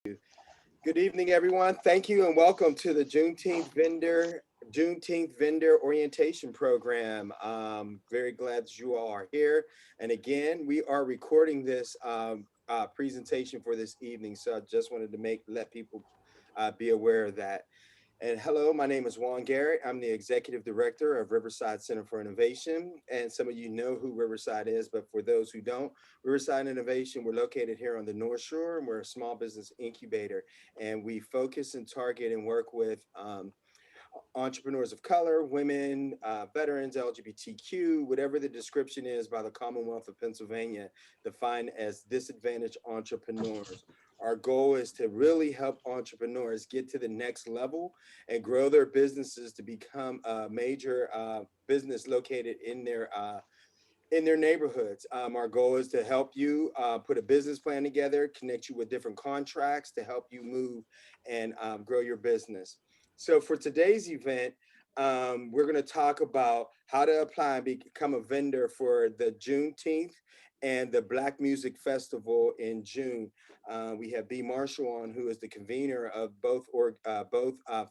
Good evening, everyone. Thank you and welcome to the Juneteenth vendor orientation program. Very glad that you all are here. And again, we are recording this presentation for this evening. So I just wanted to let people be aware of that. And hello, my name is Juan Garrett. I'm the Executive Director of Riverside Center for Innovation. And some of you know who Riverside is, but for those who don't, Riverside Innovation, we're located here on the North Shore, and we're a small business incubator. And we focus and target and work with entrepreneurs of color, women, veterans, LGBTQ, whatever the description is by the Commonwealth of Pennsylvania, defined as disadvantaged entrepreneurs. Our goal is to really help entrepreneurs get to the next level and grow their businesses to become a major business located in their neighborhoods. Our goal is to help you put a business plan together, connect you with different contracts to help you move and grow your business. So for today's event, we're going to talk about how to apply and become a vendor for the Juneteenth and the Black Music Festival in June. We have B. Marshall on, who is the convener of both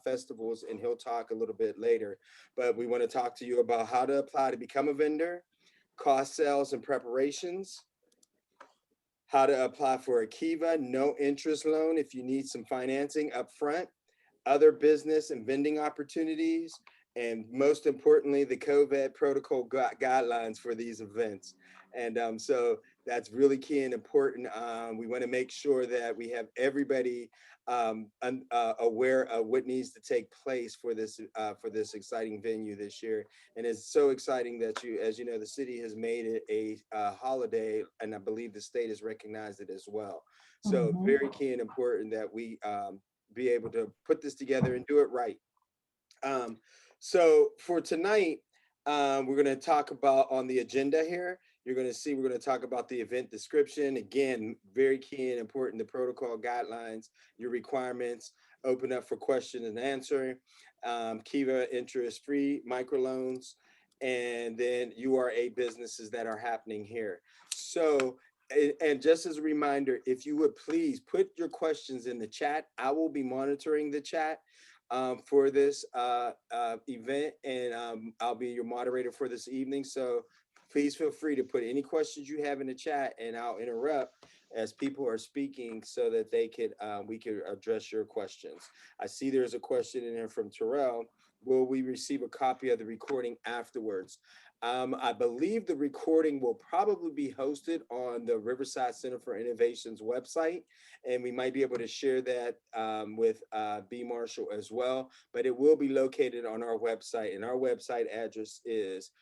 festivals, and he'll talk a little bit later. But we want to talk to you about how to apply to become a vendor, cost sales and preparations, how to apply for a Kiva no interest loan if you need some financing up front, other business and vending opportunities, and most importantly, the COVID protocol guidelines for these events. And so that's really key and important. We want to make sure that we have everybody aware of what needs to take place for this exciting venue this year. And it's so exciting that as you know, the city has made it a holiday, and I believe the state has recognized it as well. So Mhm. very key and important that we be able to put this together and do it right. Um, so for tonight, we're going to talk about on the agenda here. You're going to see we're going to talk about the event description. Again, very key and important, the protocol guidelines, your requirements, open up for question and answer, Kiva interest-free microloans, and then URA businesses that are happening here. So, and just as a reminder, if you would please put your questions in the chat, I will be monitoring the chat for this event, and I'll be your moderator for this evening. So please feel free to put any questions you have in the chat, and I'll interrupt as people are speaking so that we could address your questions. I see there's a question in there from Terrell. Will we receive a copy of the recording afterwards? I believe the recording will probably be hosted on the Riverside Center for Innovation's website, and we might be able to share that with B. Marshall as well, but it will be located on our website, and our website address is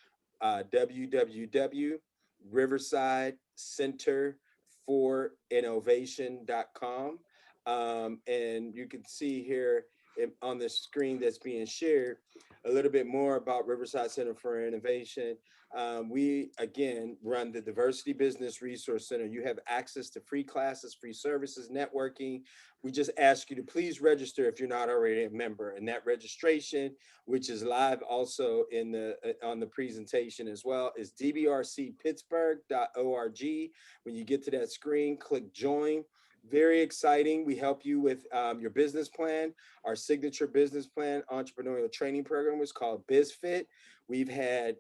www.riversidecenterforinnovation.com. And you can see here on the screen that's being shared a little bit more about Riverside Center for Innovation. We, again, run the Diversity Business Resource Center. You have access to free classes, free services, networking. We just ask you to please register if you're not already a member. And that registration, which is live also on the presentation as well, is dbrcpittsburgh.org. When you get to that screen, click join. Very exciting. We help you with your business plan. Our signature business plan entrepreneurial training program was called BizFit. We've had,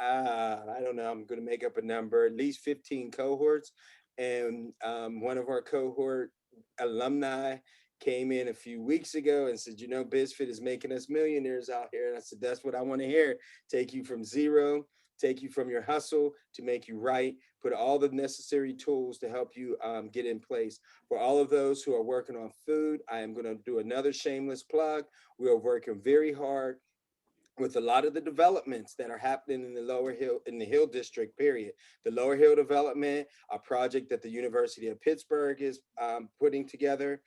I don't know, I'm going to make up a number, at least 15 cohorts. And one of our cohort alumni came in a few weeks ago and said, you know, BizFit is making us millionaires out here. And I said, that's what I want to hear. Take you from zero, take you from your hustle to make you right, put all the necessary tools to help you get in place. For all of those who are working on food, I am going to do another shameless plug. We are working very hard with a lot of the developments that are happening in the Hill District, period. The Lower Hill development, a project that the University of Pittsburgh is putting together,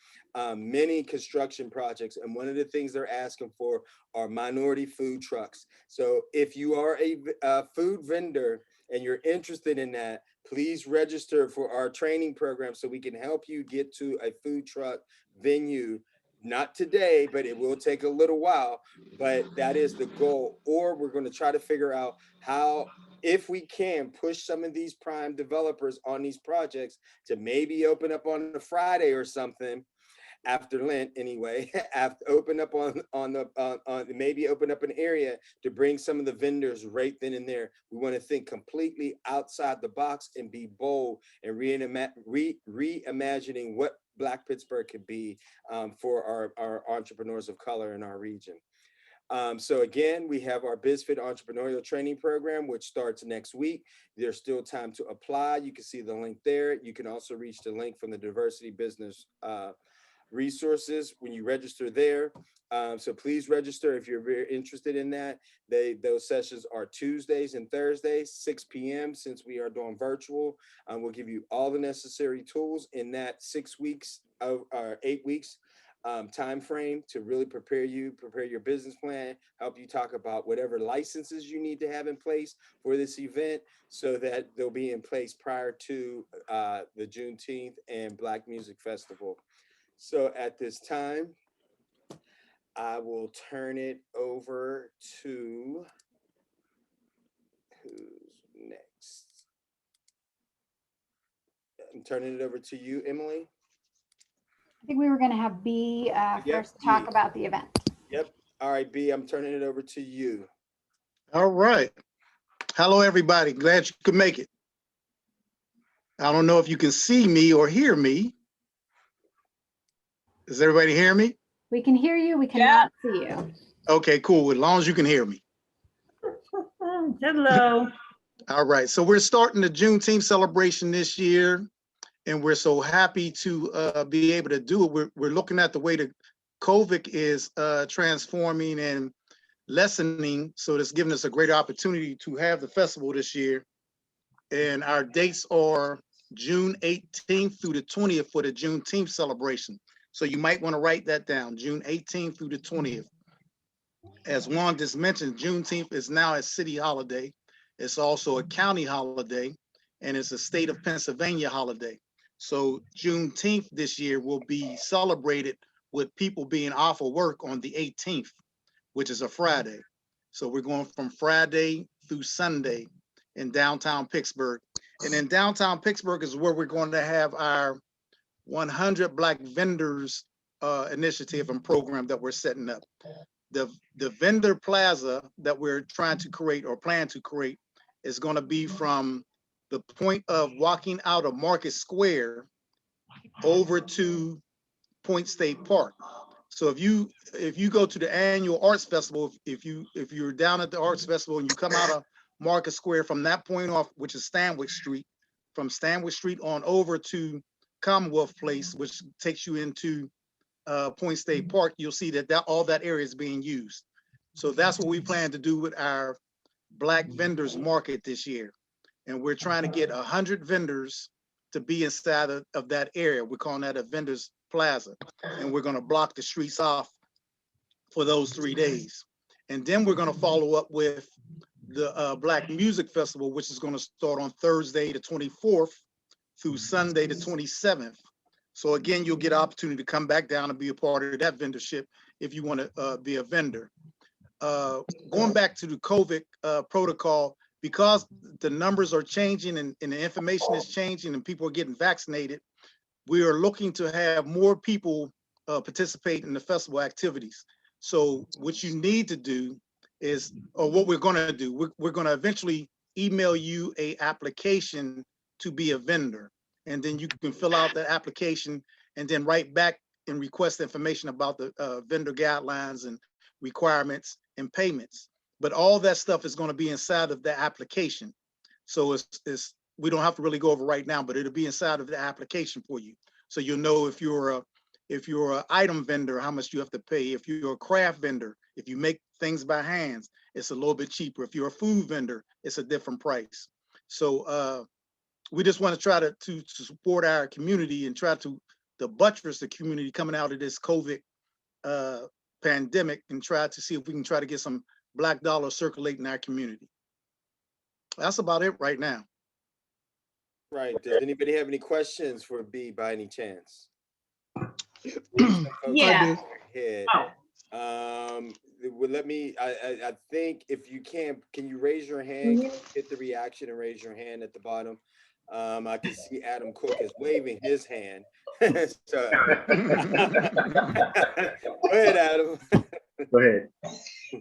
many construction projects. And one of the things they're asking for are minority food trucks. So if you are a food vendor and you're interested in that, please register for our training program so we can help you get to a food truck venue. Not today, but it will take a little while, but that is the goal. Or we're going to try to figure out how, if we can, push some of these prime developers on these projects to maybe open up on a Friday or something, after Lent anyway, after open up on maybe open up an area to bring some of the vendors right then and there. We want to think completely outside the box and be bold and reimagining what Black Pittsburgh could be, for our entrepreneurs of color in our region. So again, we have our BizFit entrepreneurial training program, which starts next week. There's still time to apply. You can see the link there. You can also reach the link from the Diversity Business resources when you register there. So please register if you're very interested in that. Those sessions are Tuesdays and Thursdays, 6 p.m. Since we are doing virtual, we'll give you all the necessary tools in that 6 weeks of 8 weeks time frame to really prepare your business plan, help you talk about whatever licenses you need to have in place for this event, so that they'll be in place prior to the Juneteenth and Black Music Festival. So at this time, I will turn it over to who's next. I'm turning it over to you, Emily. I think we were going to have B first talk about the event. Yep. All right, B, I'm turning it over to you. All right. Hello, everybody. Glad you could make it. I don't know if you can see me or hear me. Does everybody hear me? We can hear you. We cannot see you. Okay, cool. As long as you can hear me. Hello. All right. So we're starting the Juneteenth celebration this year, and we're so happy to be able to do it. We're looking at the way that COVID is transforming and lessening, so it's giving us a great opportunity to have the festival this year. And our dates are June 18th through the 20th for the Juneteenth celebration. So you might want to write that down, June 18th through the 20th. As Juan just mentioned, Juneteenth is now a city holiday. It's also a county holiday, and it's a state of Pennsylvania holiday. So Juneteenth this year will be celebrated with people being off of work on the 18th, which is a Friday. So we're going from Friday through Sunday in downtown Pittsburgh. And in downtown Pittsburgh is where we're going to have our 100 Black Vendors initiative and program that we're setting up. The vendor plaza that we're trying to create or plan to create is going to be from the point of walking out of Market Square over to Point State Park. So if you go to the annual arts festival, if you're down at the arts festival and you come out of Market Square from that point off, which is Stanwyck Street, from Stanwyck Street on over to Commonwealth Place, which takes you into Point State Park, you'll see that all that area is being used. So that's what we plan to do with our Black Vendors Market this year. And we're trying to get 100 vendors to be inside of that area. We're calling that a vendors plaza. And we're going to block the streets off for those 3 days. And then we're going to follow up with the Black Music Festival, which is going to start on Thursday, the 24th through Sunday, the 27th. So again, you'll get an opportunity to come back down and be a part of that vendorship if you want to be a vendor. Going back to the COVID protocol, because the numbers are changing and the information is changing and people are getting vaccinated, we are looking to have more people participate in the festival activities. So what you need to do is, or what we're going to do, we're going to eventually email you a application to be a vendor. And then you can fill out that application and then write back and request information about the vendor guidelines and requirements and payments. But all that stuff is going to be inside of the application. So it's we don't have to really go over right now, but it'll be inside of the application for you. So you'll know if you're an item vendor, how much you have to pay. If you're a craft vendor, if you make things by hands, it's a little bit cheaper. If you're a food vendor, it's a different price. So we just want to try to support our community and try to buttress the community coming out of this COVID pandemic and try to see if we can try to get some Black dollars circulating in our community. That's about it right now. Right. Does anybody have any questions for B by any chance? Yeah. Well, let me, I think if you can you raise your hand, hit the reaction and raise your hand at the bottom. I can see Adam Cook is waving his hand. So, go ahead, Adam. Go ahead.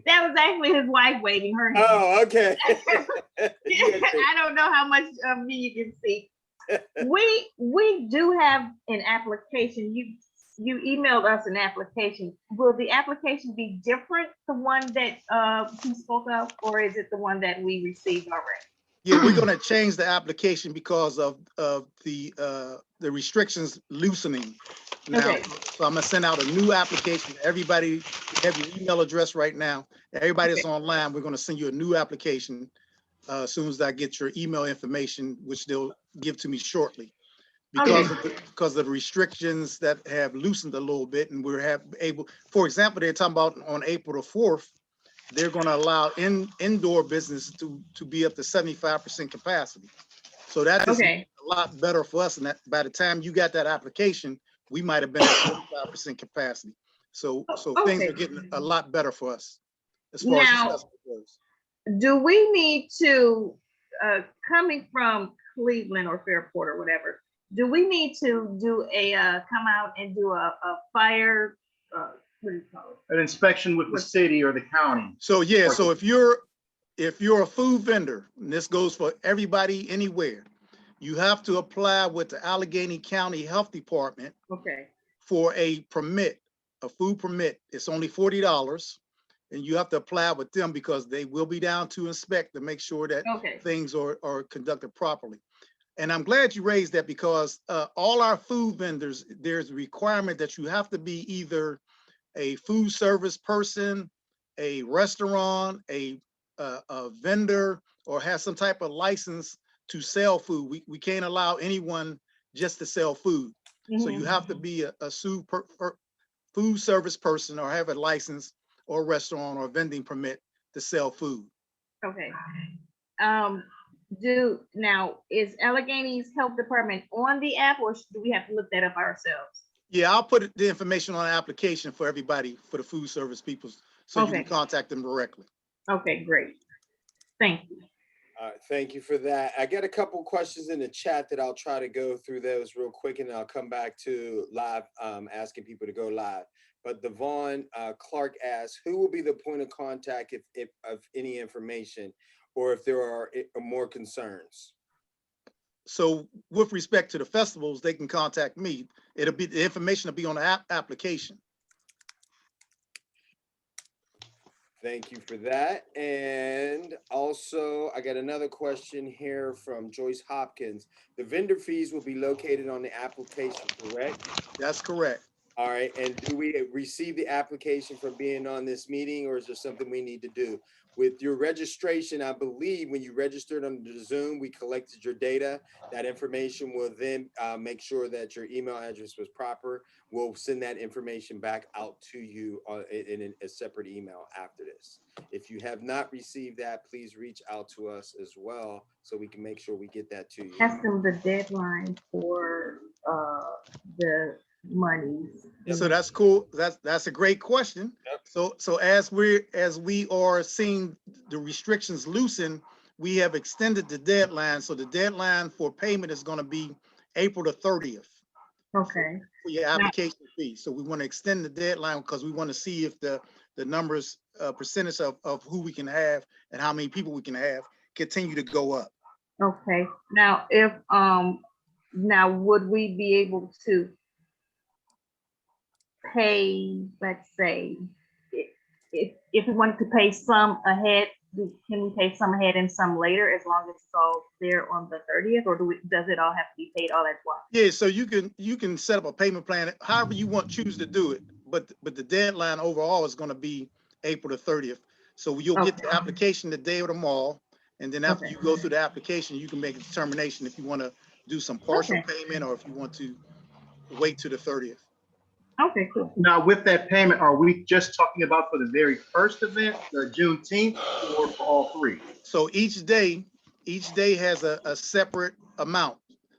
That was actually his wife waving her hand. Oh, okay. I don't know how much of me you can see. We do have an application. You emailed us an application. Will the application be different, the one that he spoke of, or is it the one that we received already? Yeah, we're gonna change the application because of the restrictions loosening now. Okay. So I'm gonna send out a new application. Everybody have your email address right now. Everybody that's online, we're gonna send you a new application as soon as I get your email information, which they'll give to me shortly. Because of the restrictions that have loosened a little bit, and we're able, for example, they're talking about on April the 4th, they're going to allow indoor business to be up to 75% capacity. So that is a lot better for us. And that by the time you got that application, we might have been at 45% capacity. So things are getting a lot better for us as far as the festival goes. Do we need to, coming from Cleveland or Fairport or whatever, do we need to do a come out and do a fire? What do you call it? An inspection with the city or the county. So yeah, so if you're a food vendor, and this goes for everybody anywhere, you have to apply with the Allegheny County Health Department for a permit, a food permit. It's only $40, and you have to apply with them because they will be down to inspect to make sure that things are conducted properly. And I'm glad you raised that because all our food vendors, there's a requirement that you have to be either a food service person, a restaurant, a vendor, or have some type of license to sell food. We can't allow anyone just to sell food. So you have to be a food service person or have a license or restaurant or vending permit to sell food. Okay. Now, is Allegheny's Health Department on the app, or do we have to look that up ourselves? Yeah, I'll put the information on the application for everybody, for the food service people, so you can contact them directly. Okay, great. Thank you. Thank you for that. I got a couple questions in the chat that I'll try to go through those real quick, and I'll come back to live, asking people to go live. But Devon Clark asks, who will be the point of contact if of any information, or if there are more concerns? So with respect to the festivals, they can contact me. The information will be on the application. Thank you for that. And also, I got another question here from Joyce Hopkins. The vendor fees will be located on the application, correct? That's correct. All right. And do we receive the application for being on this meeting, or is there something we need to do? With your registration, I believe when you registered under the Zoom, we collected your data. That information will then make sure that your email address was proper. We'll send that information back out to you in a separate email after this. If you have not received that, please reach out to us as well so we can make sure we get that to you. That's the deadline for the monies. So that's cool. That's a great question. Yep. So as we are seeing the restrictions loosen, we have extended the deadline. So the deadline for payment is going to be April the 30th. Okay. For your application fee. So we want to extend the deadline because we want to see if the numbers, percentage of who we can have and how many people we can have continue to go up. Okay. Now, if now would we be able to pay, let's say, if we wanted to pay some ahead, can we pay some ahead and some later, as long as it's all there on the 30th, or does it all have to be paid all at once? Yeah, so you can set up a payment plan however you choose to do it, but the deadline overall is going to be April the 30th. So you'll get the application the day or tomorrow, and then after you go through the application, you can make a determination if you want to do some partial payment or if you want to wait to the 30th. Okay, cool. Now, with that payment, are we just talking about for the very first event, the Juneteenth, or for all three? So each day has a separate amount.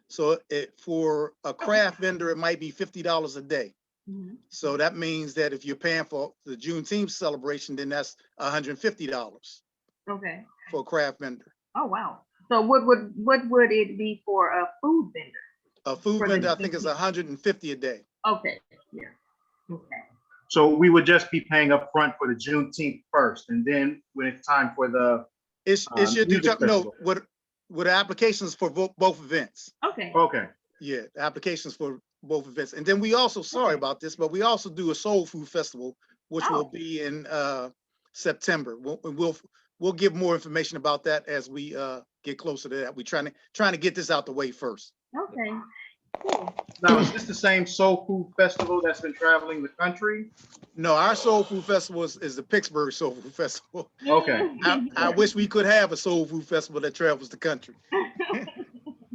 So for a craft vendor, it might be $50 a day. Mm-hmm. So that means that if you're paying for the Juneteenth celebration, then that's $150. Okay. For a craft vendor. Oh, wow. So what would it be for a food vendor? A food For the vendor, I think, is Juneteenth. 150 a day. Okay, yeah, okay. So we would just be paying up front for the Juneteenth first, and then when it's time for the It should music no, festival. what applications for both events. Okay. Okay, Yeah, applications for both events. And then we also, sorry Okay. about this, but we also do a soul food festival, which will Oh. be in September. We'll give more information about that as we get closer to that. We're trying to get this out the way first. Okay. Cool. now is this the same soul food festival that's been traveling the country? No, our soul food festival is the Pittsburgh Soul Food Festival. Okay. I wish we could have a soul food festival that travels the country.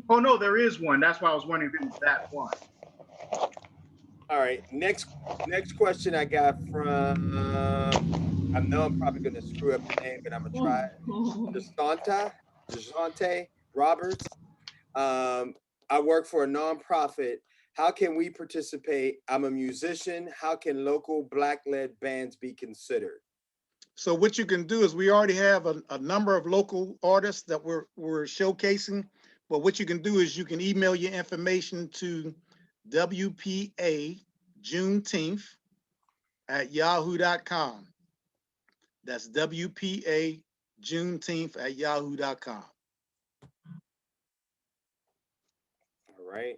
Oh, no, there is one. That's why I was wondering if it was that one. All right, next question I got from, I know I'm probably gonna screw up the name, but I'm gonna try it. DeSante Roberts. I work for a nonprofit. How can we participate? I'm a musician. How can local Black-led bands be considered? So what you can do is we already have a number of local artists that we're showcasing. But what you can do is you can email your information to WPA Juneteenth at yahoo.com. That's WPA Juneteenth at yahoo.com. All right.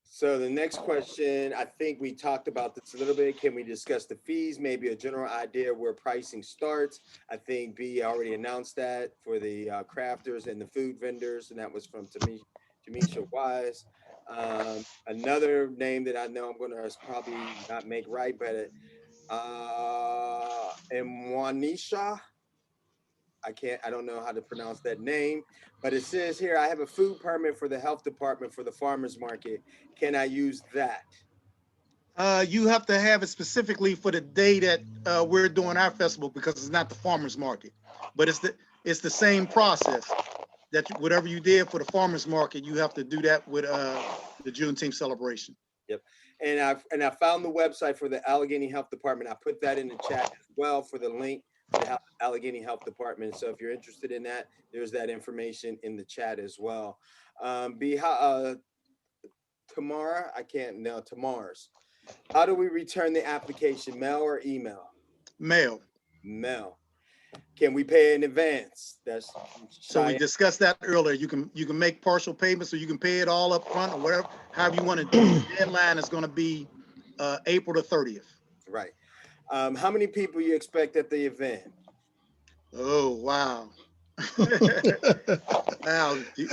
So the next question, I think we talked about this a little bit. Can we discuss the fees? Maybe a general idea where pricing starts. I think B already announced that for the crafters and the food vendors, and that was from Tamisha Wise. Another name that I know I'm gonna probably not make right, but Mwanisha. I don't know how to pronounce that name, but it says here, I have a food permit for the health department for the farmer's market. Can I use that? You have to have it specifically for the day that we're doing our festival because it's not the farmer's market, but it's the same process that whatever you did for the farmer's market, you have to do that with the Juneteenth celebration. Yep. And I found the website for the Allegheny Health Department. I put that in the chat as well for the link to the Allegheny Health Department. So if you're interested in that, there's that information in the chat as well. Tamara, Tamar's. How do we return the application, mail or email? Mail. Mail. Can we pay in advance? That's so we discussed that earlier. You can make partial payments, or you can pay it all up front, or whatever, however you want to do. The deadline is going to be April the 30th. Right. How many people you expect at the event? Oh, wow. Wow. Do you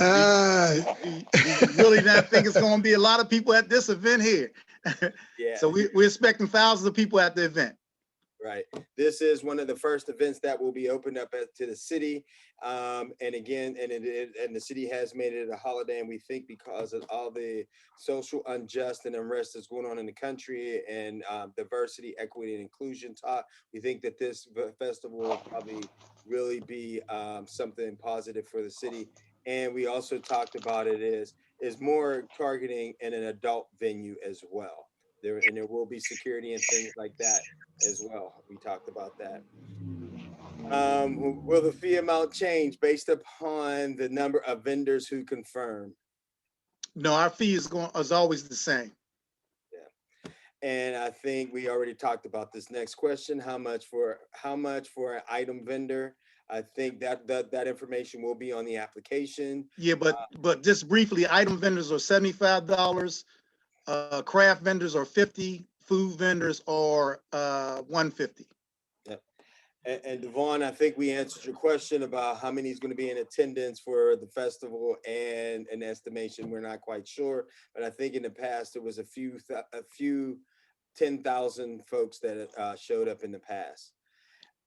really not think it's going to be a lot of people at this event here? Yeah. So we're expecting thousands of people at the event. Right. This is one of the first events that will be opened up to the city. And again, and the city has made it a holiday. And we think because of all the social unjust and unrest that's going on in the country and diversity, equity, and inclusion talk, we think that this festival will probably really be something positive for the city. And we also talked about it is more targeting in an adult venue as well. There will be security and things like that as well. We talked about that. Will the fee amount change based upon the number of vendors who confirm? No, our fee is always the same. Yeah, and I think we already talked about this next question. How much for an item vendor? I think that information will be on the application. Yeah, but just briefly, item vendors are $75. Craft vendors are $50. Food vendors are $150. Yep. And Devon, I think we answered your question about how many is going to be in attendance for the festival, and an estimation. We're not quite sure, but I think in the past it was a few 10,000 folks that showed up in the past.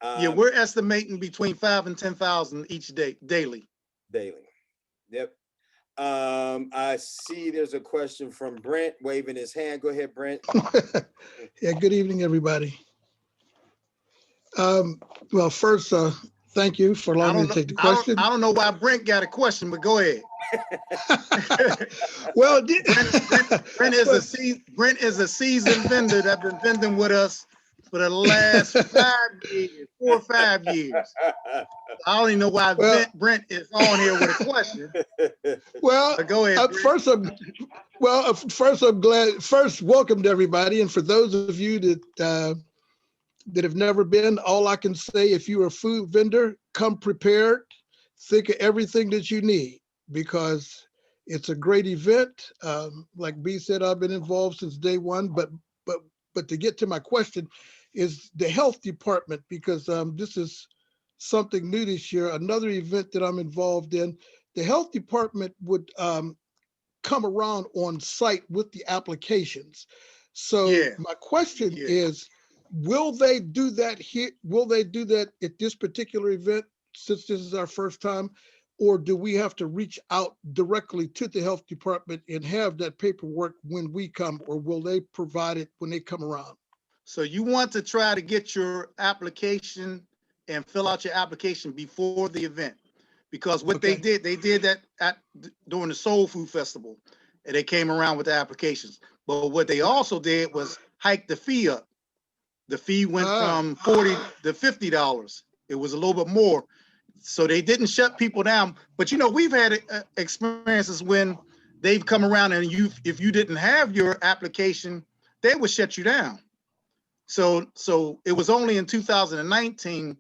Yeah, we're estimating between 5,000 and 10,000 each day, daily. Yep. I see there's a question from Brent waving his hand. Go ahead, Brent. Yeah, good evening, everybody. Well, first, thank you for allowing me to take the question. I don't know why Brent got a question, but go ahead. Well, Brent is a seasoned vendor that's been vending with us for the last 5 years, 4 or 5 years. I don't even know why Well- Brent is on here with a question. Well, But go ahead, Brent. first, I'm glad. First, welcome to everybody. And for those of you that have never been, all I can say, if you're a food vendor, come prepared. Think of everything that you need because it's a great event. Like B said, I've been involved since day one. But to get to my question, is the health department, because this is something new this year. Another event that I'm involved in, the health department would come around on site with the applications. So Yeah. my question Yeah. is, will they do that here? Will they do that at this particular event, since this is our first time? Or do we have to reach out directly to the health department and have that paperwork when we come, or will they provide it when they come around? So you want to try to get your application and fill out your application before the event, because what they did that during the Soul Food Festival, and they came around with the applications. But what they also did was hike the fee up. The fee went from $40 to $50. It was a little bit more. So they didn't shut people down. But you know, we've had experiences when they've come around and if you didn't have your application, they would shut you down. So it was only in 2019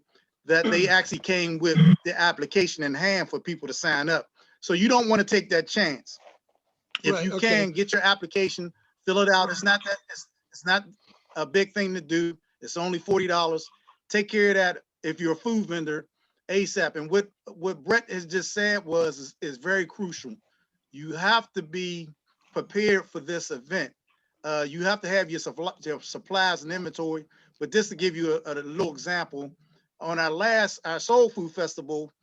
that they actually came with the application in hand for people to sign up. So you don't want to take that chance. If you can get your application, fill it out. It's not a big thing to do. It's only $40. Take care of that if you're a food vendor ASAP. And what Brett has just said is very crucial. You have to be prepared for this event. You have to have your supplies and inventory. But just to give you a little example, on our Soul Food Festival,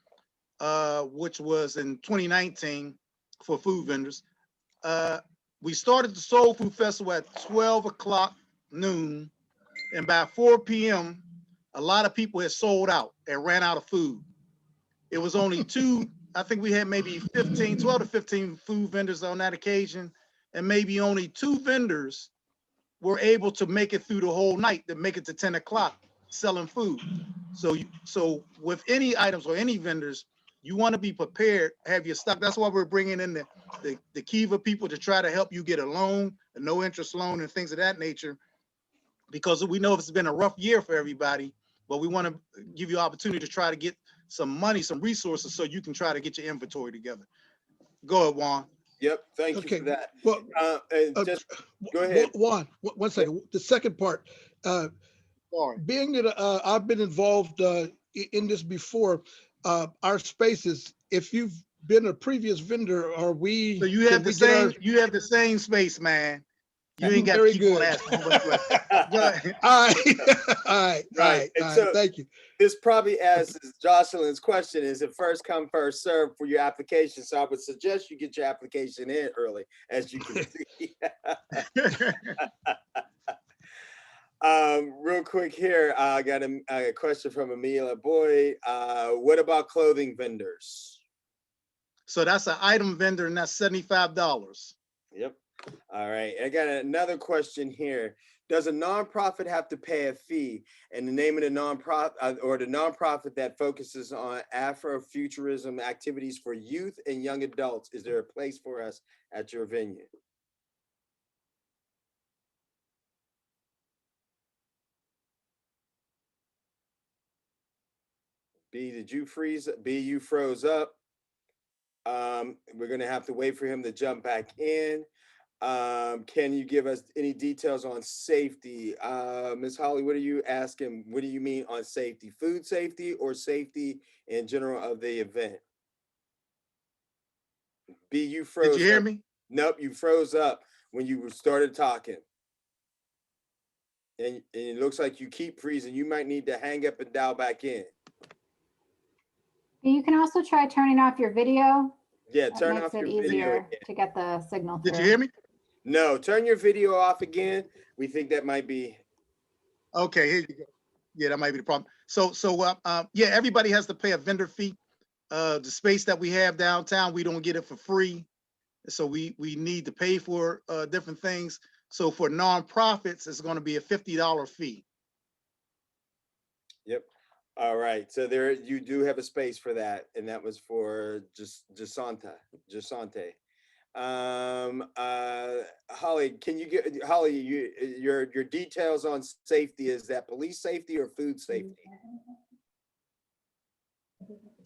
which was in 2019 for food vendors, we started the Soul Food Festival at 12 o'clock noon, and by 4 p.m., a lot of people had sold out and ran out of food. It was only I think we had maybe 12 to 15 food vendors on that occasion, and maybe only 2 vendors were able to make it through the whole night, to make it to 10 o'clock selling food. So with any items or any vendors, you want to be prepared, have your stock. That's why we're bringing in the Kiva people to try to help you get a loan, a no interest loan and things of that nature, because we know it's been a rough year for everybody, but we want to give you opportunity to try to get some money, some resources, so you can try to get your inventory together. Go ahead, Juan. Yep, thank you for that. Well, just go ahead. Juan, 1 second. The second part, being that I've been involved in this before, our spaces, if you've been a previous vendor, are we? So you have the same space, man. You ain't got to keep on asking. All right. Thank you. This probably as Jocelyn's question is it first come, first serve for your application. So I would suggest you get your application in early, as you can see. Real quick here, I got a question from Amelia Boyd. What about clothing vendors? So that's an item vendor, and that's $75. Yep. All right. I got another question here. Does a nonprofit have to pay a fee? And the name of the nonprofit or the nonprofit that focuses on Afrofuturism activities for youth and young adults. Is there a place for us at your venue? B, did you freeze? B, you froze up. We're going to have to wait for him to jump back in. Can you give us any details on safety? Ms. Holly, what are you asking? What do you mean on safety? Food safety or safety in general of the event? B, you froze. Did you hear me? Nope, you froze up when you started talking. And it looks like you keep freezing. You might need to hang up and dial back in. You can also try turning off your video. Yeah, turn off your video. Makes it easier to get the signal through. Did you hear me? No, turn your video off again. We think that might be. Okay, here you go. Yeah, that might be the problem. So yeah, everybody has to pay a vendor fee. The space that we have downtown, we don't get it for free. So we need to pay for different things. So for nonprofits, it's going to be a $50 fee. Yep. All right. So there, you do have a space for that, and that was for just Jasante. Holly, can you get Holly, your details on safety, is that police safety or food safety?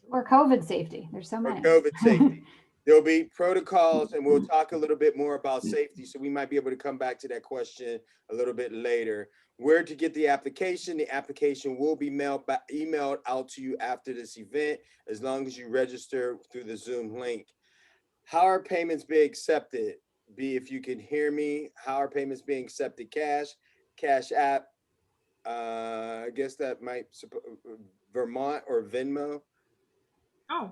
Or COVID safety. There's so Or many. COVID safety? There'll be protocols, and we'll talk a little bit more about safety, so we might be able to come back to that question a little bit later. Where to get the application? The application will be emailed out to you after this event, as long as you register through the Zoom link. How are payments being accepted? B, if you can hear me, how are payments being accepted? Cash app, I guess that might, Vermont or Venmo, Oh.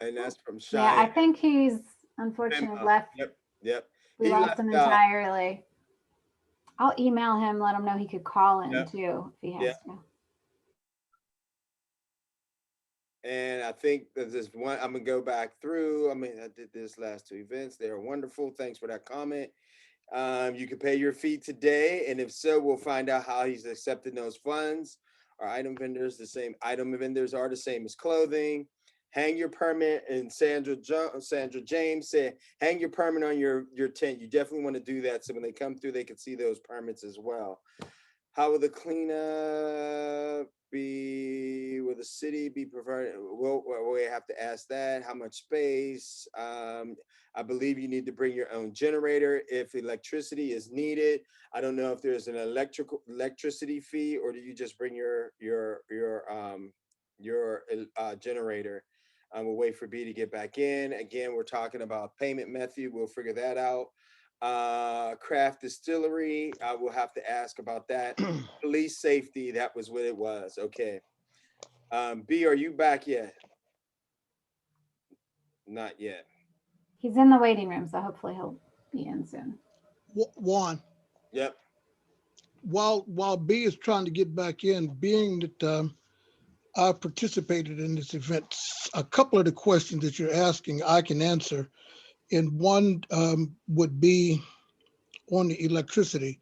and that's from Yeah, I Cheyenne. think he's unfortunately Venmo. left. Yep. We He lost him left out. entirely. I'll email him, let him know he could call in Yep. too, if he has Yep. to. And I think that this one, I'm gonna go back through. I mean, I did this last two events. They are wonderful. Thanks for that comment. You can pay your fee today, and if so, we'll find out how he's accepting those funds. Our item vendors, the same item vendors are the same as clothing. Hang your permit, and Sandra James said, hang your permit on your tent. You definitely want to do that, so when they come through, they can see those permits as well. How will the cleanup be? Will the city be provided? We have to ask that. How much space? I believe you need to bring your own generator if electricity is needed. I don't know if there's an electricity fee, or do you just bring your generator? We'll wait for B to get back in. Again, we're talking about payment method. We'll figure that out. Craft distillery, I will have to ask about that. Police safety, that was what it was. Okay. B, are you back yet? Not yet. He's in the waiting room, so hopefully he'll be in soon. Juan, Yep. while B is trying to get back in, being that I participated in this event, a couple of the questions that you're asking, I can answer. And one would be on the electricity.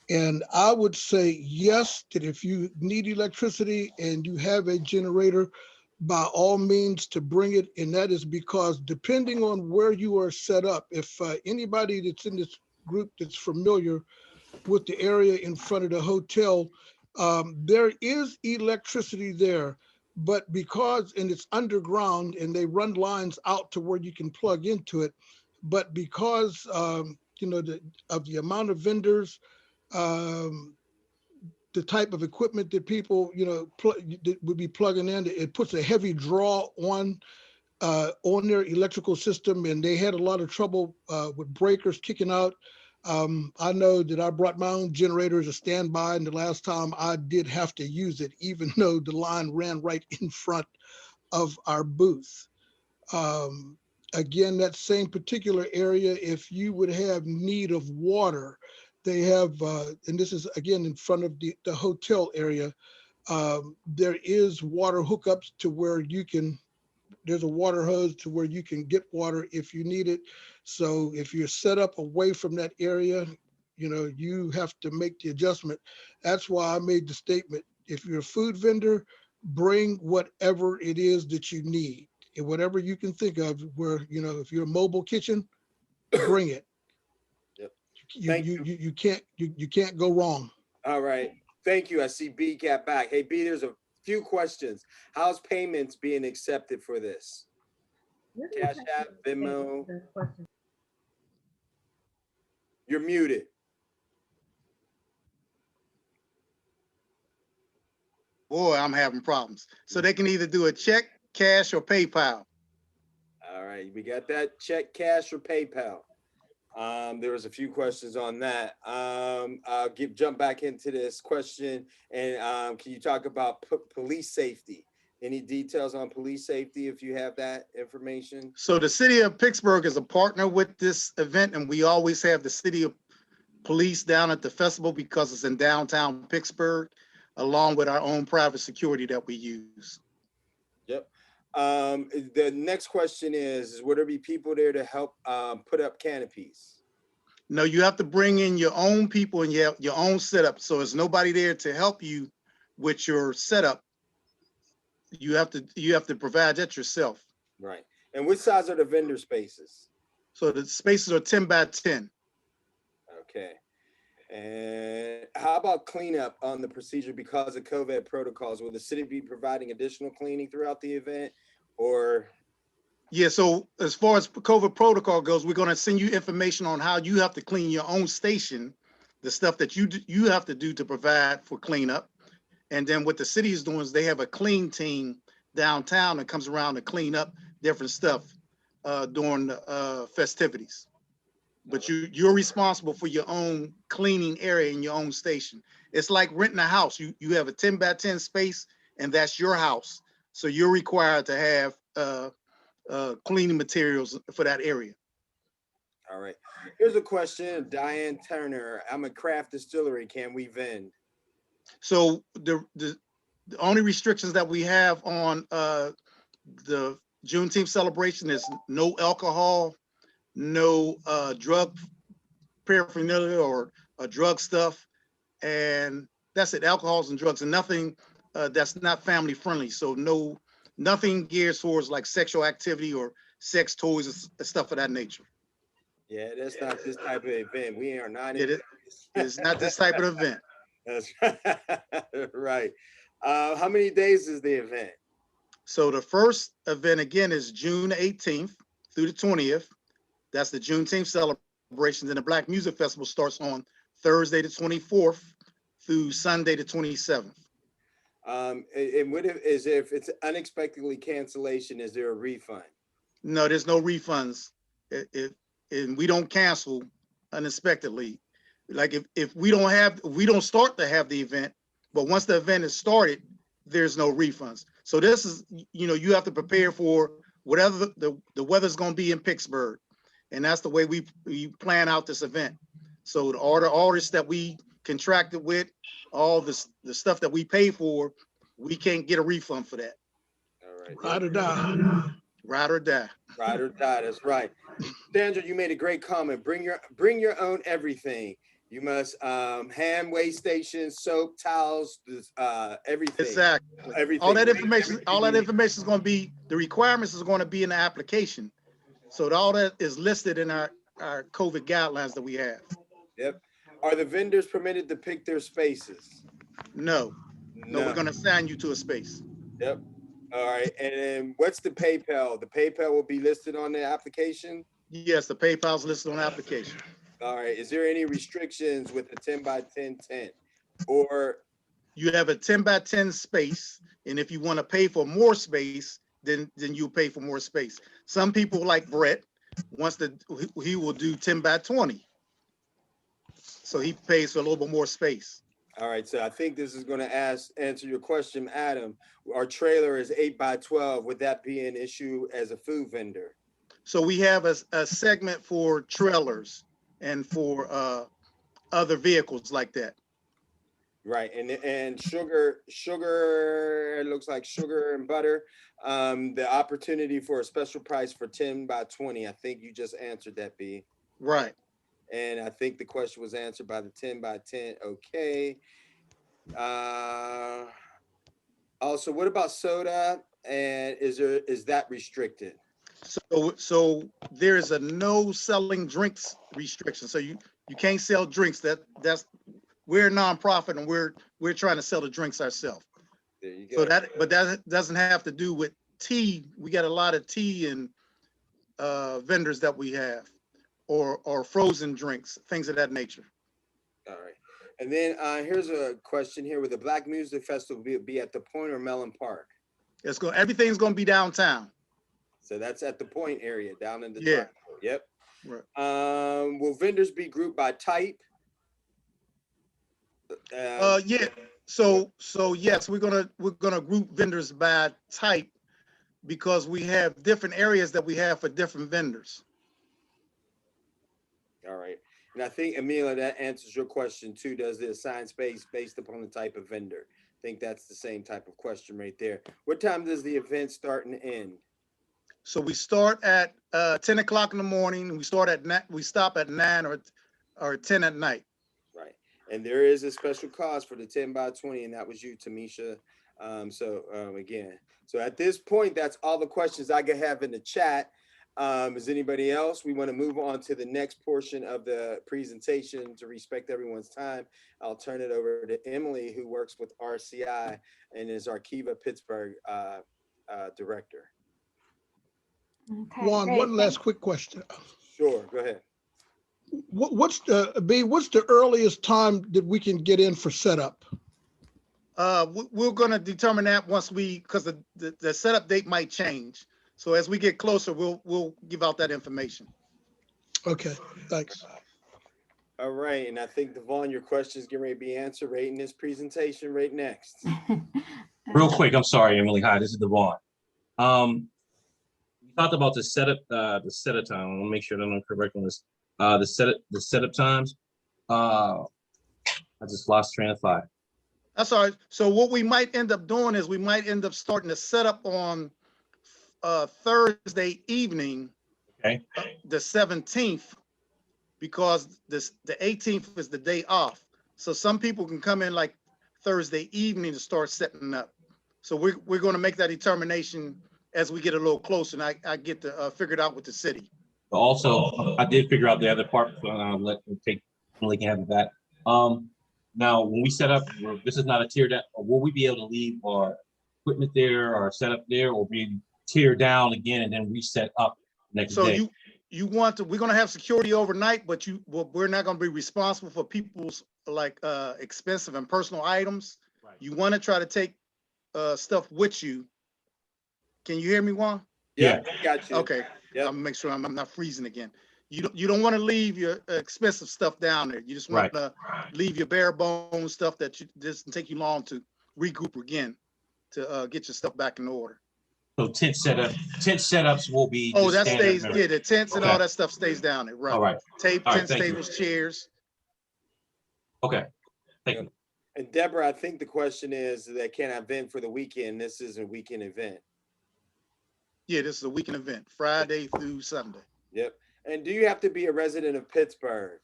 And I would say yes, that if you need electricity and you have a generator, by all means to bring it. And that is because depending on where you are set up, if anybody that's in this group that's familiar with the area in front of the hotel, there is electricity there, but because, and it's underground and they run lines out to where you can plug into it, but because, of the amount of vendors, um, the type of equipment that people, that would be plugging in, it puts a heavy draw on their electrical system, and they had a lot of trouble with breakers kicking out. I know that I brought my own generator as a standby, and the last time I did have to use it, even though the line ran right in front of our booth. Again, that same particular area, if you would have need of water, they have, and this is again in front of the hotel area, there is water hookups to where there's a water hose to where you can get water if you need it. So if you're set up away from that area, you have to make the adjustment. That's why I made the statement, if you're a food vendor, bring whatever it is that you need and whatever you can think of where, if you're a mobile kitchen, bring it. Yep. You, Thank you, you. you, you can't, you can't go wrong. All right. Thank you. I see B got back. Hey, B, there's a few questions. How's payments being accepted for this? Cash App, Venmo. You're muted. Boy, I'm having problems. So they can either do a check, cash, or PayPal. All right, we got that. Check, cash, or PayPal. There was a few questions on that. I'll jump back into this question, and can you talk about police safety? Any details on police safety if you have that information? So the city of Pittsburgh is a partner with this event, and we always have the city of police down at the festival because it's in downtown Pittsburgh, along with our own private security that we use. Yep. The next question is, will there be people there to help put up canopies? No, you have to bring in your own people and your own setup. So there's nobody there to help you with your setup. You have to provide that yourself. Right. And what size are the vendor spaces? So the spaces are 10 by 10. Okay. And how about cleanup on the procedure because of COVID protocols? Will the city be providing additional cleaning throughout the event, or? Yeah, so as far as COVID protocol goes, we're going to send you information on how you have to clean your own station, the stuff that you have to do to provide for cleanup. And then what the city is doing is they have a clean team downtown that comes around to clean up different stuff during the festivities. But you're responsible for your own cleaning area in your own station. It's like renting a house. You have a 10 by 10 space, and that's your house. So you're required to have cleaning materials for that area. All right. Here's a question, Diane Turner. I'm a craft distillery. Can we vend? So the only restrictions that we have on the Juneteenth celebration is no alcohol, no drug paraphernalia or drug stuff, and that's it. Alcohols and drugs, and nothing that's not family friendly. So nothing geared towards like sexual activity or sex toys and stuff of that nature. Yeah, that's not this type of event. We are not. It's not this type of event. That's right. How many days is the event? So the first event again is June 18th through the 20th. That's the Juneteenth celebrations, and the Black Music Festival starts on Thursday the 24th through Sunday the 27th. And what if it's unexpectedly cancellation? Is there a refund? No, there's no refunds. And we don't cancel unexpectedly. Like if we don't start to have the event, but once the event is started, there's no refunds. So this is, you have to prepare for whatever the weather's going to be in Pittsburgh. And that's the way we plan out this event. So all the artists that we contracted with, all the stuff that we pay for, we can't get a refund for that. All right. Ride or die. Ride or die. Ride or die. That's right. Sandra, you made a great comment. Bring your own everything. You must hand weigh stations, soap, towels, everything. Exactly. Everything. All that information is going to be, the requirements is going to be in the application. So all that is listed in our COVID guidelines that we have. Yep. Are the vendors permitted to pick their spaces? No, we're going to assign you to a space. Yep. All right. And then what's the PayPal? The PayPal will be listed on the application? Yes, the PayPal's listed on the application. All right. Is there any restrictions with the 10 by 10 tent? Or you have a 10 by 10 space, and if you want to pay for more space, then you pay for more space. Some people like Brett he will do 10 by 20. So he pays for a little bit more space. All right, so I think this is going to answer your question, Adam. Our trailer is 8 by 12. Would that be an issue as a food vendor? So we have a segment for trailers and for other vehicles like that. Right, and sugar, it looks like sugar and butter. The opportunity for a special price for 10 by 20. I think you just answered that, B. Right. And I think the question was answered by the 10 by 10. Okay. Also, what about soda? And is that restricted? So there's a no selling drinks restriction. So you can't sell drinks. We're a nonprofit, and we're trying to sell the drinks ourselves. There you go. But that doesn't have to do with tea. We got a lot of tea and vendors that we have, or frozen drinks, things of that nature. All right. And then here's a question here: Will the Black Music Festival be at the Point or Mellon Park? Everything's going to be downtown. So that's at the Point area, down in the triangle. Yep. Right. Will vendors be grouped by type? Yeah. So yes, we're gonna group vendors by type because we have different areas that we have for different vendors. All right. And I think, Amelia, that answers your question too. Does the assigned space based upon the type of vendor? I think that's the same type of question right there. What time does the event start and end? So we start at 10 o'clock in the morning. We stop at 9 or or 10 at night. Right. And there is a special cost for the 10 by 20, and that was you, Tamisha. Again, so at this point, that's all the questions I could have in the chat. Is anybody else? We want to move on to the next portion of the presentation to respect everyone's time. I'll turn it over to Emily, who works with RCI and is our Kiva Pittsburgh director. Okay, Juan, great, one last thanks. quick question. Sure, go ahead. What's the earliest time that we can get in for setup? We're going to determine that once because the setup date might change. So as we get closer, we'll give out that information. Okay, thanks. All right, and I think, Devon, your question is getting ready to be answered right in this presentation right next. Real quick, I'm sorry, Emily. Hi, this is Devon. We talked about the setup time. I want to make sure that I'm correct on this. The setup times. I just lost train of thought. That's all right. So what we might end up doing is we might end up starting the setup on Thursday evening, Okay. the 17th, because the 18th is the day off. So some people can come in like Thursday evening to start setting up. So we're going to make that determination as we get a little closer, and I get to figure it out with the city. But also, I did figure out the other part. Emily can have that. Now, when we set up, this is not a tear down. Will we be able to leave our equipment there, or set up there, or be tear down again and then reset up next day? So you want to? We're going to have security overnight, but we're not going to be responsible for people's like expensive and personal items. Right. You want to try to take stuff with you. Can you hear me, Juan? Yeah. Got you. Okay. Yep. I'll make sure I'm not freezing again. You don't want to leave your expensive stuff down there. You just want to leave your bare bones stuff that doesn't take you long to regroup again to get your stuff back in order. So tent setups will be. Oh, that stays. Yeah, the tents and all that stuff stays down there. Right. All right. Tents, tables, chairs. Okay. Thank you. And Deborah, I think the question is that can I vent for the weekend? This is a weekend event. Yeah, this is a weekend event, Friday through Sunday. Yep. And do you have to be a resident of Pittsburgh?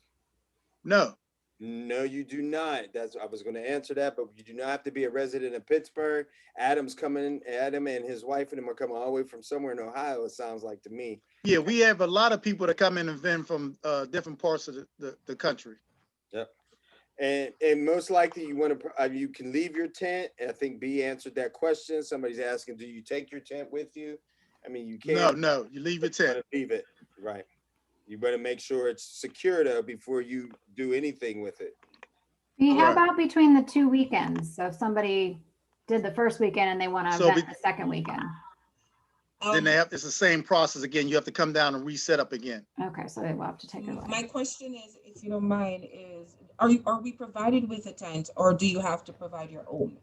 No. No, you do not. I was going to answer that, but you do not have to be a resident of Pittsburgh. Adam and his wife and them are coming all the way from somewhere in Ohio, it sounds like to me. Yeah, we have a lot of people that come in and vent from different parts of the country. Yep. And most likely you can leave your tent. And I think B answered that question. Somebody's asking, do you take your tent with you? I mean, you can't. No, you leave your tent. Leave it. Right. You better make sure it's secure though before you do anything with it. How about between the 2 weekends? So if somebody did the first weekend and they want to event the second weekend. Then it's the same process again. You have to come down and reset up again. Okay, so they will have to take it away. My question is, if you don't mind, is are we provided with a tent, or do you have to provide your own?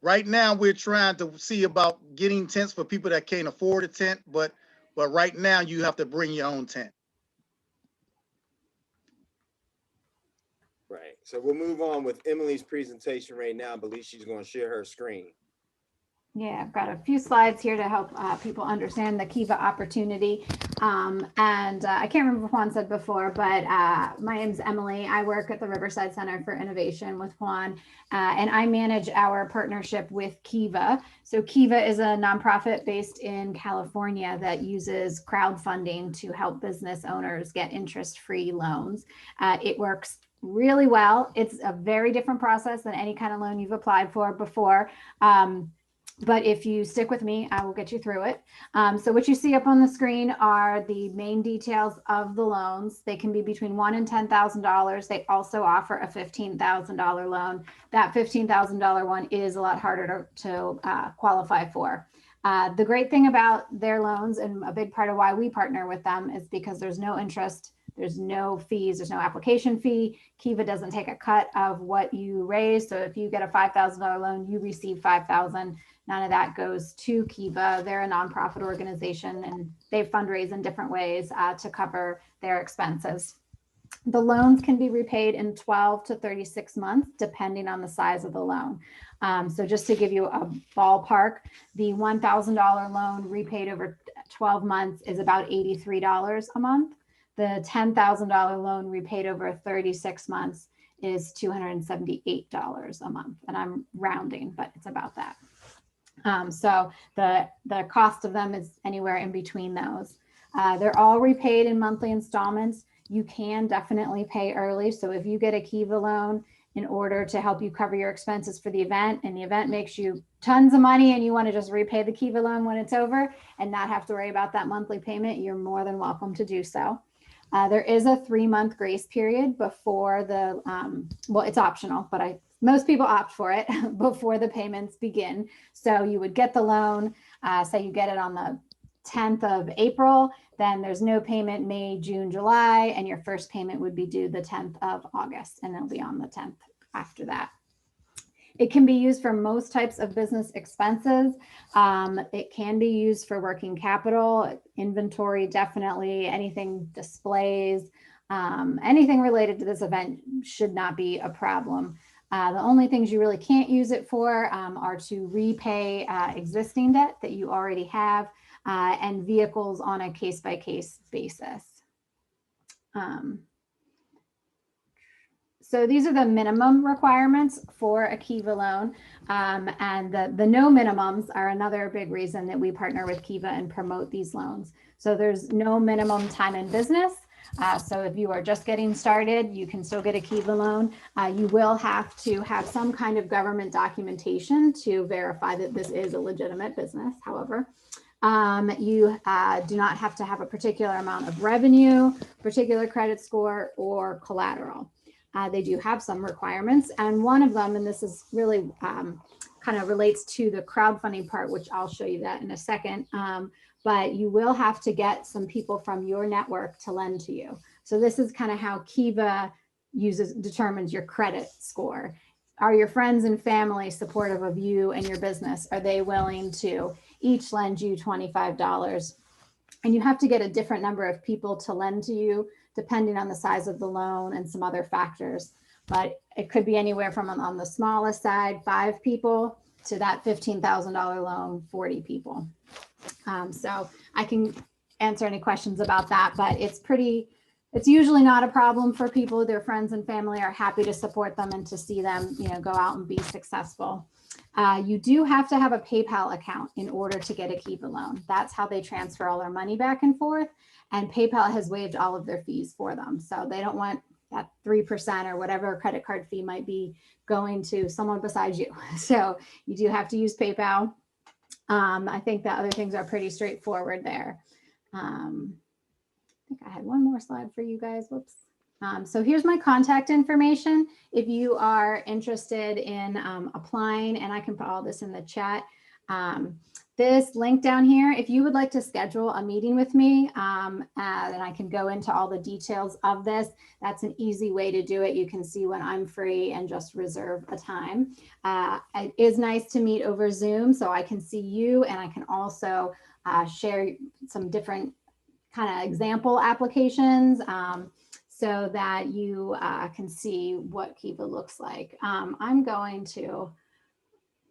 Right now, we're trying to see about getting tents for people that can't afford a tent, but right now you have to bring your own tent. Right. So we'll move on with Emily's presentation right now. I believe she's going to share her screen. Yeah, I've got a few slides here to help people understand the Kiva opportunity. I can't remember what Juan said before, but my name's Emily. I work at the Riverside Center for Innovation with Juan, and I manage our partnership with Kiva. So Kiva is a nonprofit based in California that uses crowdfunding to help business owners get interest-free loans. It works really well. It's a very different process than any kind of loan you've applied for before. But if you stick with me, I will get you through it. So what you see up on the screen are the main details of the loans. They can be between $1,000 and $10,000. They also offer a $15,000 loan. That $15,000 one is a lot harder to qualify for. The great thing about their loans, and a big part of why we partner with them, is because there's no interest, there's no fees, there's no application fee. Kiva doesn't take a cut of what you raise. So if you get a $5,000 loan, you receive $5,000. None of that goes to Kiva. They're a nonprofit organization and they fundraise in different ways to cover their expenses. The loans can be repaid in 12 to 36 months, depending on the size of the loan. So just to give you a ballpark, the $1,000 loan repaid over 12 months is about $83 a month. The $10,000 loan repaid over 36 months is $278 a month. And I'm rounding, but it's about that. So the cost of them is anywhere in between those. They're all repaid in monthly installments. You can definitely pay early. So if you get a Kiva loan in order to help you cover your expenses for the event, and the event makes you tons of money and you want to just repay the Kiva loan when it's over and not have to worry about that monthly payment, you're more than welcome to do so. There is a 3-month grace period before the, well, it's optional, but most people opt for it before the payments begin. So you would get the loan, say you get it on the 10th of April, then there's no payment May, June, July, and your first payment would be due the 10th of August, and it'll be on the 10th after that. It can be used for most types of business expenses. It can be used for working capital, inventory, definitely, anything displays, anything related to this event should not be a problem. The only things you really can't use it for are to repay existing debt that you already have and vehicles on a case-by-case basis. So these are the minimum requirements for a Kiva loan. And the no minimums are another big reason that we partner with Kiva and promote these loans. So there's no minimum time in business. So if you are just getting started, you can still get a Kiva loan. You will have to have some kind of government documentation to verify that this is a legitimate business. However, you do not have to have a particular amount of revenue, particular credit score, or collateral. They do have some requirements, and one of them, and this is really kind of relates to the crowdfunding part, which I'll show you that in a second, but you will have to get some people from your network to lend to you. So this is kind of how Kiva determines your credit score. Are your friends and family supportive of you and your business? Are they willing to each lend you $25? And you have to get a different number of people to lend to you, depending on the size of the loan and some other factors. But it could be anywhere from, on the smallest side, 5 people, to that $15,000 loan, 40 people. So I can answer any questions about that, but it's usually not a problem for people. Their friends and family are happy to support them and to see them, go out and be successful. You do have to have a PayPal account in order to get a Kiva loan. That's how they transfer all their money back and forth. And PayPal has waived all of their fees for them. So they don't want that 3% or whatever credit card fee might be going to someone besides you. So you do have to use PayPal. I think the other things are pretty straightforward there. I think I had one more slide for you guys. Whoops. So here's my contact information. If you are interested in applying, and I can put all this in the chat. This link down here, if you would like to schedule a meeting with me, and I can go into all the details of this, that's an easy way to do it. You can see when I'm free and just reserve a time. It is nice to meet over Zoom, so I can see you, and I can also share some different kind of example applications so that you can see what Kiva looks like. I'm going to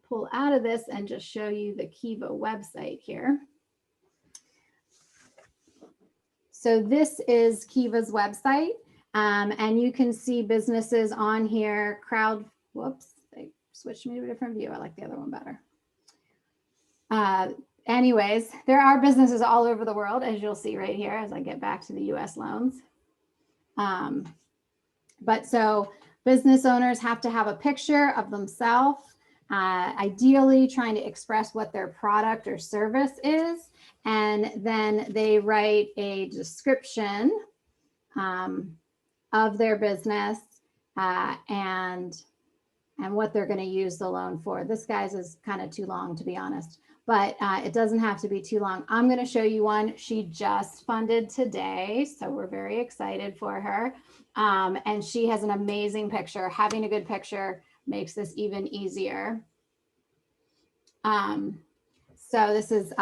pull out of this and just show you the Kiva website here. So this is Kiva's website, and you can see businesses on here. Whoops, they switched me to a different view. I like the other one better. Anyways, there are businesses all over the world, as you'll see right here as I get back to the US loans. But so business owners have to have a picture of themselves, ideally trying to express what their product or service is. And then they write a description of their business and what they're going to use the loan for. This guy's is kind of too long, to be honest, but it doesn't have to be too long. I'm going to show you one. She just funded today, so we're very excited for her. And she has an amazing picture. Having a good picture makes this even easier. So this is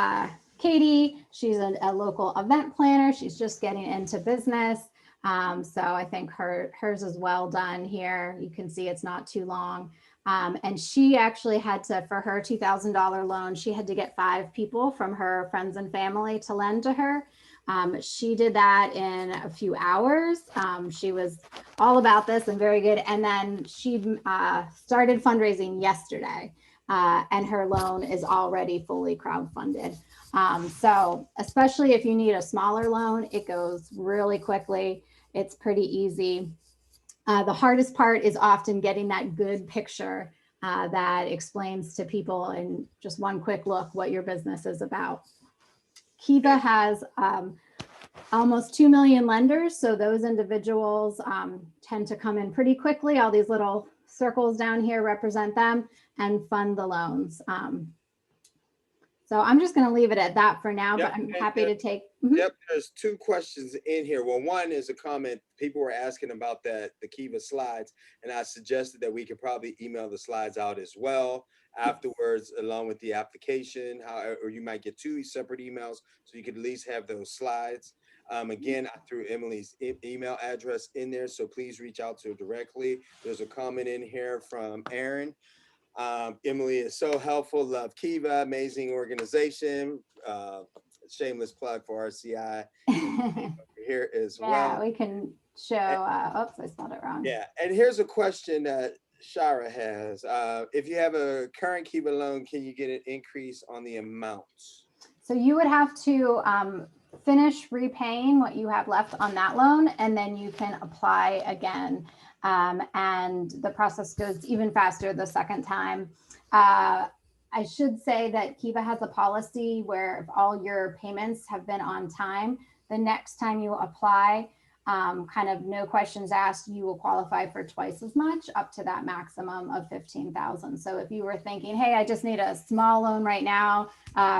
Katie. She's a local event planner. She's just getting into business. So I think hers is well done here. You can see it's not too long. And she actually had to, for her $2,000 loan, she had to get 5 people from her friends and family to lend to her. She did that in a few hours. She was all about this and very good. And then she started fundraising yesterday, and her loan is already fully crowdfunded. So especially if you need a smaller loan, it goes really quickly. It's pretty easy. The hardest part is often getting that good picture that explains to people in just one quick look what your business is about. Kiva has almost 2 million lenders, so those individuals tend to come in pretty quickly. All these little circles down here represent them and fund the loans. So I'm just going to leave it at that for now, Yep, but I'm and, happy to take. Yep, there's two questions in here. Well, one is a comment. People were asking about the Kiva slides, and I suggested that we could probably email the slides out as well afterwards, along with the application. Or you might get two separate emails, so you could at least have those slides. Again, I threw Emily's email address in there, so please reach out to her directly. There's a comment in here from Aaron. Emily is so helpful. Love Kiva, amazing organization. Shameless plug for RCI here as well. Yeah, we can show. Oops, I spelled it wrong. Yeah, and here's a question that Shara has. If you have a current Kiva loan, can you get an increase on the amount? So you would have to finish repaying what you have left on that loan, and then you can apply again. And the process goes even faster the second time. I should say that Kiva has a policy where if all your payments have been on time, the next time you apply, kind of no questions asked, you will qualify for twice as much, up to that maximum of $15,000. So if you were thinking, hey, I just need a small loan right now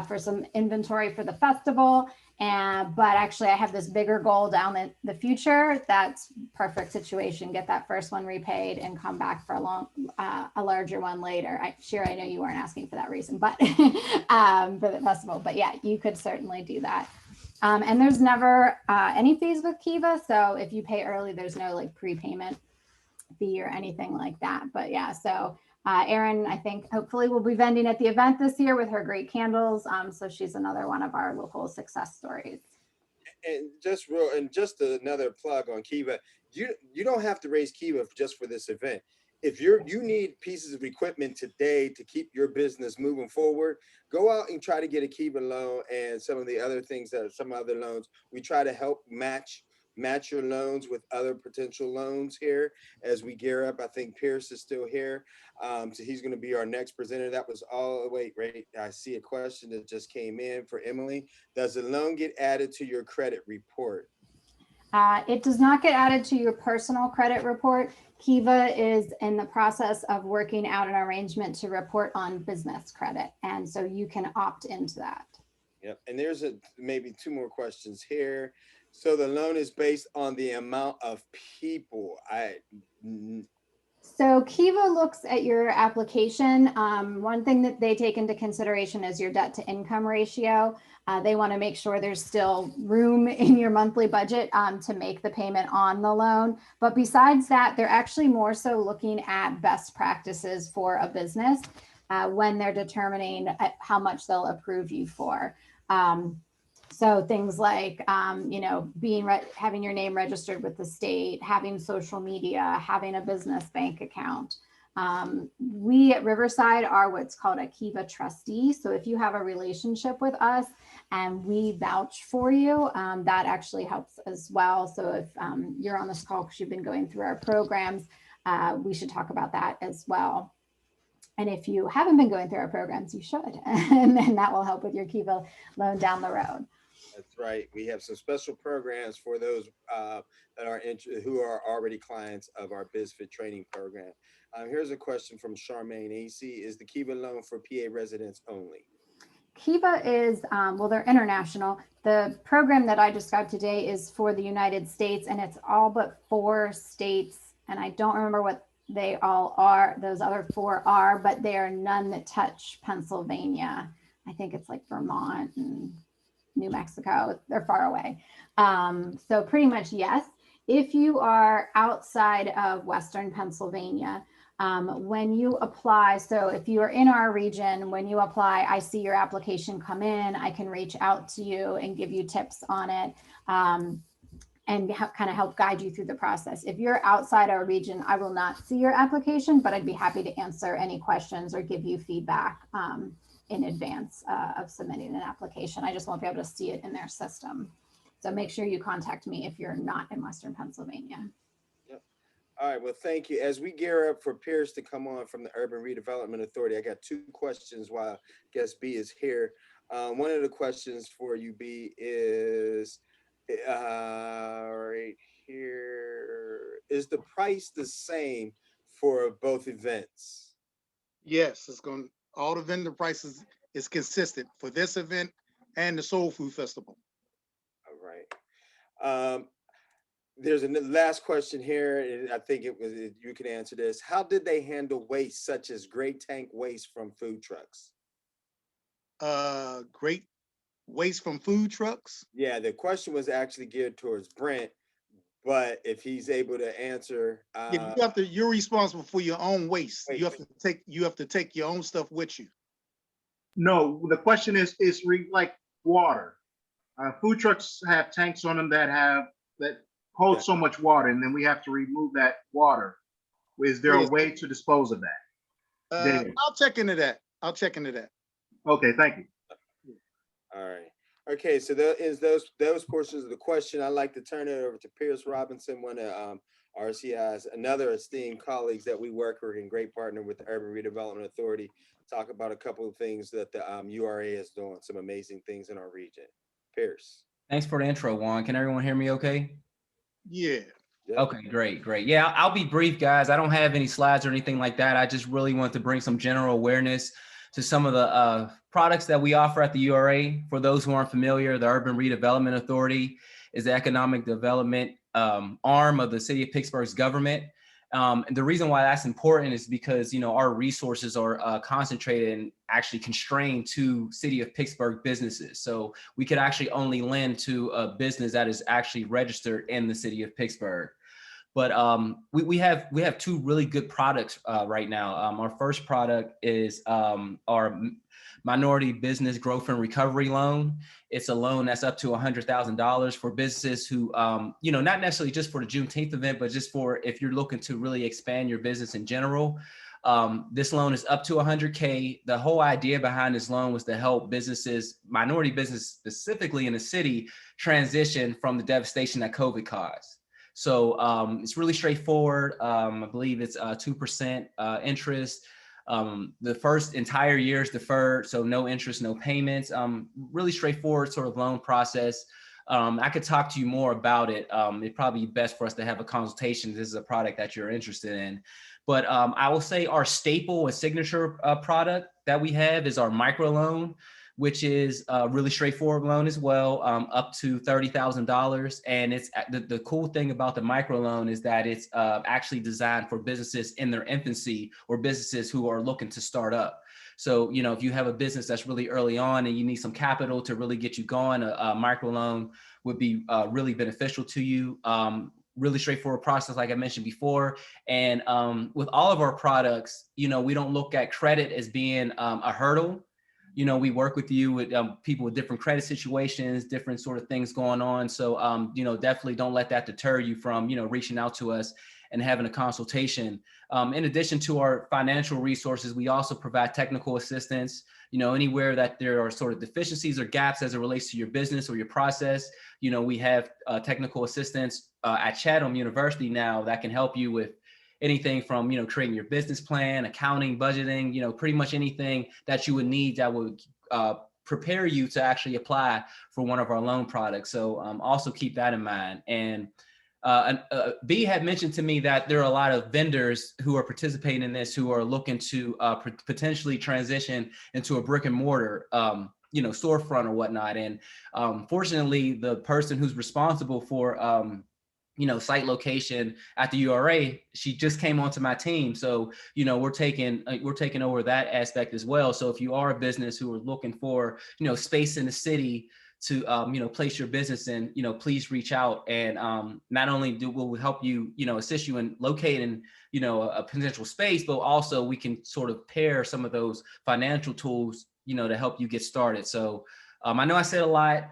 for some inventory for the festival, but actually I have this bigger goal down in the future, that's perfect situation. Get that first one repaid and come back for a larger one later. I know you weren't asking for that reason, but for the festival, but yeah, you could certainly do that. And there's never any fees with Kiva. So if you pay early, there's no like prepayment fee or anything like that. But yeah, so Erin, I think hopefully will be vending at the event this year with her great candles. So she's another one of our local success stories. And just another plug on Kiva, you don't have to raise Kiva just for this event. If you need pieces of equipment today to keep your business moving forward, go out and try to get a Kiva loan and some of the other things that some other loans. We try to help match your loans with other potential loans here as we gear up. I think Pierce is still here. So he's going to be our next presenter. That was all. Wait, I see a question that just came in for Emily. Does the loan get added to your credit report? It does not get added to your personal credit report. Kiva is in the process of working out an arrangement to report on business credit. And so you can opt into that. Yep. And there's maybe two more questions here. So the loan is based on the amount of people. So Kiva looks at your application. One thing that they take into consideration is your debt to income ratio. They want to make sure there's still room in your monthly budget to make the payment on the loan. But besides that, they're actually more so looking at best practices for a business when they're determining how much they'll approve you for. So things like, having your name registered with the state, having social media, having a business bank account. We at Riverside are what's called a Kiva trustee. So if you have a relationship with us and we vouch for you, that actually helps as well. So if you're on this call because you've been going through our programs, we should talk about that as well. And if you haven't been going through our programs, you should, and then that will help with your Kiva loan down the road. That's right. We have some special programs for those who are already clients of our BizFit training program. Here's a question from Charmaine AC. Is the Kiva loan for PA residents only? Kiva is, they're international. The program that I described today is for the United States, and it's all but 4 states. And I don't remember what they all are, those other 4 are, but they are none that touch Pennsylvania. I think it's like Vermont and New Mexico. They're far away. So pretty much yes. If you are outside of Western Pennsylvania, When you apply, so if you are in our region, when you apply, I see your application come in, I can reach out to you and give you tips on it. And kind of help guide you through the process. If you're outside our region, I will not see your application, but I'd be happy to answer any questions or give you feedback in advance of submitting an application. I just won't be able to see it in their system. So make sure you contact me if you're not in Western Pennsylvania. Yep. All right, well, thank you. As we gear up for Pierce to come on from the Urban Redevelopment Authority, I got two questions while guest B is here. One of the questions for you, B, is, right here, is the price the same for both events? Yes, all the vendor prices is consistent for this event and the Soul Food Festival. All right. There's a last question here, and I think you can answer this. How did they handle waste such as gray tank waste from food trucks? Great waste from food trucks. Yeah, the question was actually geared towards Brent, but if he's able to answer, Yeah, you're responsible for your own waste. You have to take your own stuff with you. No, the question is like water. Food trucks have tanks on them that hold so much water, and then we have to remove that water. Is there a way to dispose of that? I'll check into that. Okay, thank you. all right. Okay, so there is those portions of the question. I'd like to turn it over to Pierce Robinson, one of RCI's another esteemed colleagues that we work with and great partner with the Urban Redevelopment Authority. Talk about a couple of things that the URA is doing, some amazing things in our region. Pierce. Thanks for the intro, Juan. Can everyone hear me okay? Yeah. Okay, great. Yeah, I'll be brief, guys. I don't have any slides or anything like that. I just really want to bring some general awareness to some of the products that we offer at the URA. For those who aren't familiar, the Urban Redevelopment Authority is the economic development arm of the city of Pittsburgh's government. And the reason why that's important is because, our resources are concentrated and actually constrained to city of Pittsburgh businesses. So we could actually only lend to a business that is actually registered in the city of Pittsburgh. But we have two really good products right now. Our first product is our Minority Business Growth and Recovery Loan. It's a loan that's up to $100,000 for businesses who, not necessarily just for the Juneteenth event, but just for if you're looking to really expand your business in general. This loan is up to $100K. The whole idea behind this loan was to help businesses, minority business specifically in the city, transition from the devastation that COVID caused. So it's really straightforward. I believe it's 2% interest. The first entire year is deferred, so no interest, no payments. Really straightforward sort of loan process. I could talk to you more about it. It'd probably be best for us to have a consultation. This is a product that you're interested in. But I will say our staple and signature product that we have is our microloan, which is a really straightforward loan as well, up to $30,000. And it's the cool thing about the microloan is that it's actually designed for businesses in their infancy or businesses who are looking to start up. So, if you have a business that's really early on and you need some capital to really get you going, a microloan would be really beneficial to you. Really straightforward process, like I mentioned before. And with all of our products, we don't look at credit as being a hurdle. We work with you with people with different credit situations, different sort of things going on. So, definitely don't let that deter you from, reaching out to us and having a consultation. In addition to our financial resources, we also provide technical assistance, anywhere that there are sort of deficiencies or gaps as it relates to your business or your process. We have technical assistance at Chatham University now that can help you with anything from, creating your business plan, accounting, budgeting, pretty much anything that you would need that would prepare you to actually apply for one of our loan products. So also keep that in mind. And B had mentioned to me that there are a lot of vendors who are participating in this, who are looking to potentially transition into a brick and mortar, storefront or whatnot. And fortunately, the person who's responsible for site location at the URA, she just came onto my team. So, we're taking over that aspect as well. So if you are a business who are looking for, space in the city to place your business in, please reach out. And not only will we help you, assist you in locating, a potential space, but also we can sort of pair some of those financial tools, to help you get started. So I know I said a lot.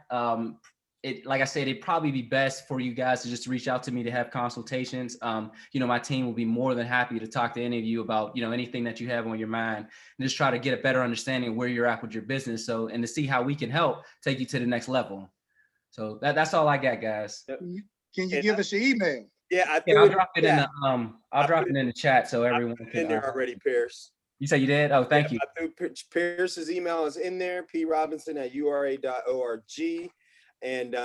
Like I said, it'd probably be best for you guys to just reach out to me to have consultations. My team will be more than happy to talk to any of you about, anything that you have on your mind, and just try to get a better understanding of where you're at with your business. So, and to see how we can help take you to the next level. So that's all I got, guys. Can you give us your email? Yeah, I'll drop it in the I'll drop it in the chat so everyone can. In there already, Pierce. You said you did? Oh, thank you. Pierce's email is in there, prrobinson@ura.org. And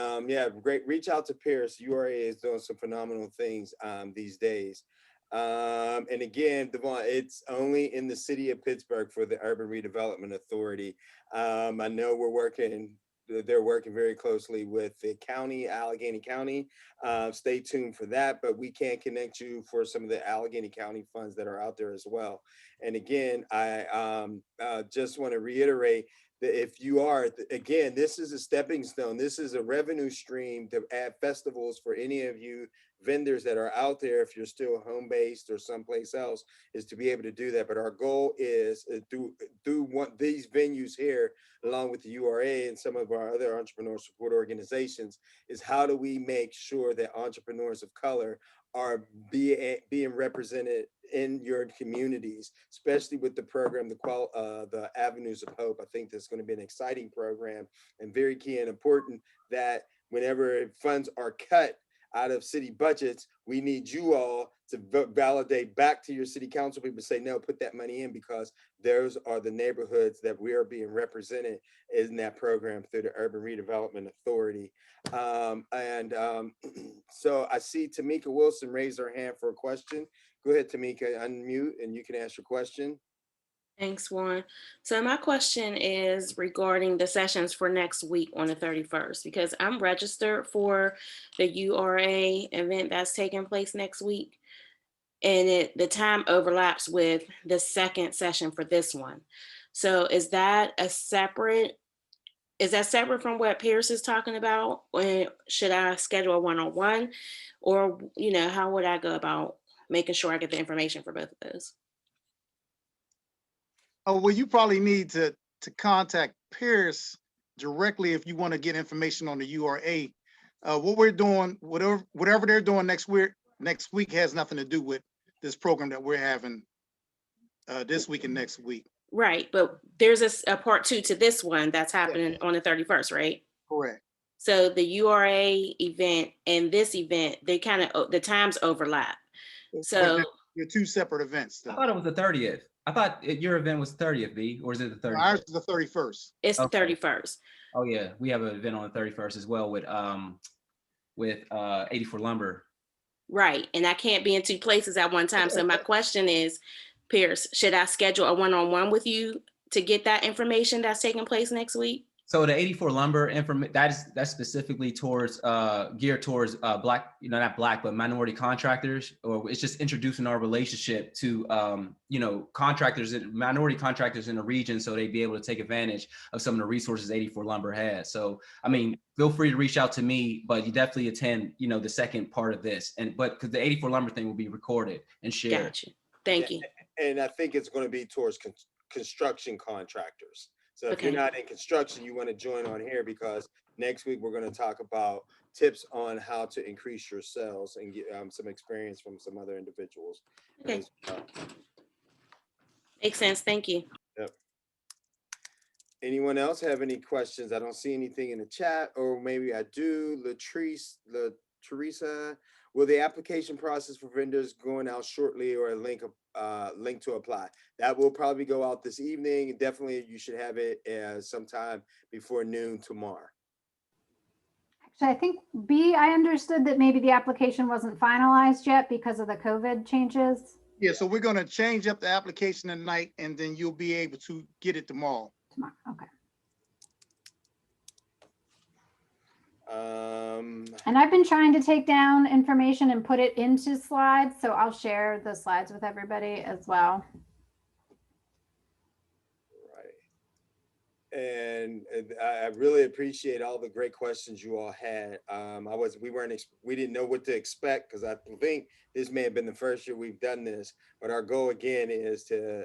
great. Reach out to Pierce. URA is doing some phenomenal things these days. And again, Devon, it's only in the city of Pittsburgh for the Urban Redevelopment Authority. I know they're working very closely with the county, Allegheny County. Stay tuned for that, but we can connect you for some of the Allegheny County funds that are out there as well. And again, I just want to reiterate that if you are, again, this is a stepping stone. This is a revenue stream to add festivals for any of you vendors that are out there. If you're still home-based or someplace else, is to be able to do that. But our goal is through these venues here, along with the URA and some of our other entrepreneur support organizations, is how do we make sure that entrepreneurs of color are being represented in your communities, especially with the program, the Avenues of Hope. I think that's going to be an exciting program and very key and important that whenever funds are cut out of city budgets, we need you all to validate back to your city council people, say, no, put that money in, because those are the neighborhoods that we are being represented in that program through the Urban Redevelopment Authority. So I see Tamika Wilson raise her hand for a question. Go ahead, Tamika, unmute and you can ask your question. Thanks, Warren. So my question is regarding the sessions for next week on the 31st, because I'm registered for the URA event that's taking place next week. And the time overlaps with the second session for this one. So is that separate from what Pierce is talking about? Or should I schedule a one-on-one, or, how would I go about making sure I get the information for both of those? Oh, well, you probably need to contact Pierce directly if you want to get information on the URA. What we're doing, whatever they're doing next week has nothing to do with this program that we're having this week and next week. Right, but there's a part 2 to this one that's happening on the 31st, right? Correct. So the URA event and this event, they kind of, the times overlap. So they're two separate events, though. I thought it was the 30th. I thought your event was 30th, B, or is it the 31st? Ours is the 31st. It's the 31st. Oh yeah, we have an event on the 31st as well with 84 Lumber. Right, and I can't be in two places at one time. So my question is, Pierce, should I schedule a one-on-one with you to get that information that's taking place next week? So the 84 Lumber information, that's specifically towards geared towards black, not black, but minority contractors, or it's just introducing our relationship to contractors and minority contractors in the region, so they'd be able to take advantage of some of the resources 84 Lumber has. So I mean, feel free to reach out to me, but you definitely attend the second part of this, but because the 84 Lumber thing will be recorded and shared. Gotcha. Thank you. And I think it's going to be towards construction contractors. So if you're not in construction, you want to join on here, because next week we're going to talk about tips on how to increase your sales and get some experience from some other individuals. Okay. Makes sense. Thank you. Yep. Anyone else have any questions? I don't see anything in the chat, or maybe I do. Teresa, will the application process for vendors going out shortly, or a link to apply? That will probably go out this evening. Definitely, you should have it sometime before noon tomorrow. Actually, I think B, I understood that maybe the application wasn't finalized yet because of the COVID changes. Yeah, so we're going to change up the application tonight, and then you'll be able to get it tomorrow. Okay. And I've been trying to take down information and put it into slides, so I'll share the slides with everybody as well. And I really appreciate all the great questions you all had. We didn't know what to expect because I think this may have been the first year we've done this. But our goal again is to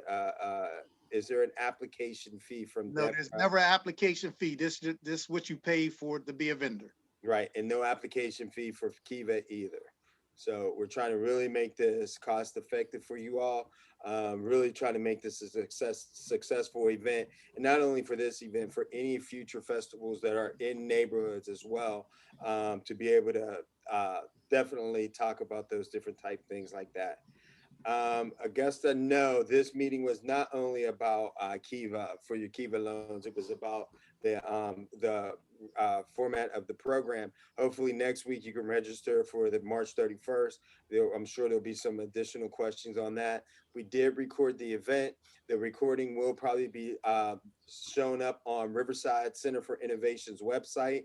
is there an application fee from No, there's never an application fee. This is what you pay for to be a vendor. Right, and no application fee for Kiva either. So we're trying to really make this cost effective for you all. Really trying to make this a successful event, and not only for this event, for any future festivals that are in neighborhoods as well, to be able to definitely talk about those different type things like that. Augusta, no, this meeting was not only about Kiva for your Kiva loans. It was about the format of the program. Hopefully next week you can register for the March 31st. I'm sure there'll be some additional questions on that. We did record the event. The recording will probably be shown up on Riverside Center for Innovation's website,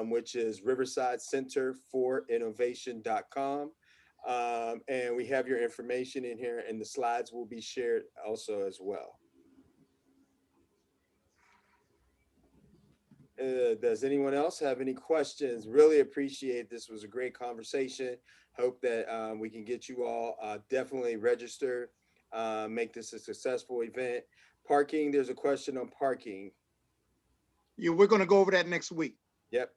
which is riversidecenterforinnovation.com. And we have your information in here, and the slides will be shared also as well. Does anyone else have any questions? Really appreciate this. Was a great conversation. Hope that we can get you all definitely register, make this a successful event. Parking, there's a question on parking. Yeah, we're going to go over that next week. Yep.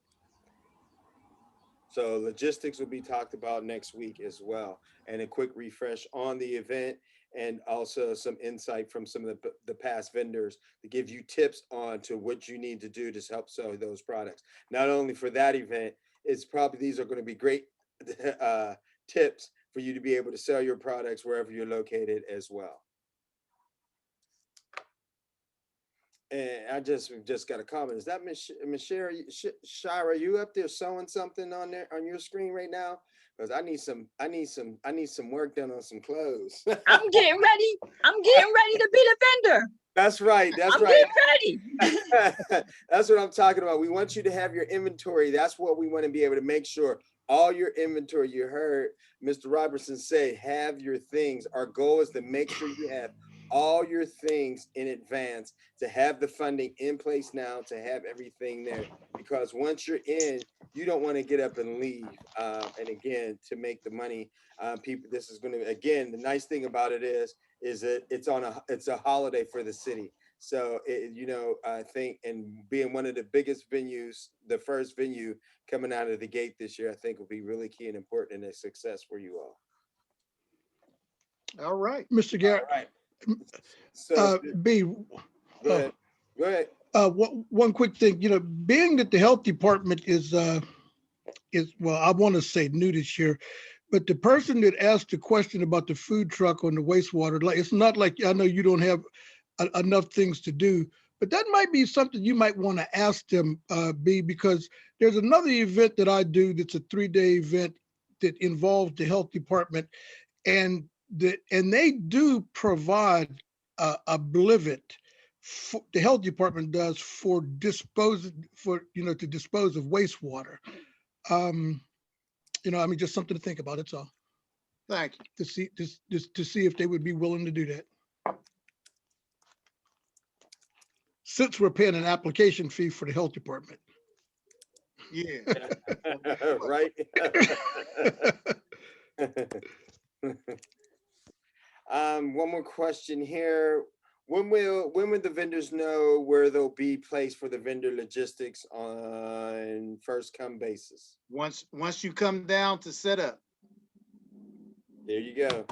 So logistics will be talked about next week as well, and a quick refresh on the event, and also some insight from some of the past vendors to give you tips on to what you need to do to help sell those products. Not only for that event, it's probably, these are going to be great tips for you to be able to sell your products wherever you're located as well. And I just got a comment. Is that Miss Shira? You up there showing something on there on your screen right now? Because I need some work done on some clothes. I'm getting ready. I'm getting ready to be the vendor. That's right. That's I'm right. getting ready. That's what I'm talking about. We want you to have your inventory. That's what we want to be able to make sure. All your inventory. You heard Mr. Robertson say, have your things. Our goal is to make sure you have all your things in advance, to have the funding in place now, to have everything there, because once you're in, you don't want to get up and leave. And again, to make the money, people, this is going to, again, the nice thing about it is that it's a holiday for the city. So, I think, and being one of the biggest venues, the first venue coming out of the gate this year, I think will be really key and important and a success for you all. All right. Mr. Garrett. All right. So, B. go ahead. Go ahead. One quick thing, being that the health department is well, I want to say new this year, but the person that asked the question about the food truck on the wastewater, like, it's not like, I know you don't have enough things to do, but that might be something you might want to ask them, B, because there's another event that I do that's a 3-day event that involves the health department, and they do provide a blivet. The health department does to dispose of wastewater. Just something to think about. It's all. Thank you. To see if they would be willing to do that. Since we're paying an application fee for the health department. Yeah. Right. One more question here. When will the vendors know where they'll be placed for the vendor logistics on first come basis? Once you come down to set up. There you go.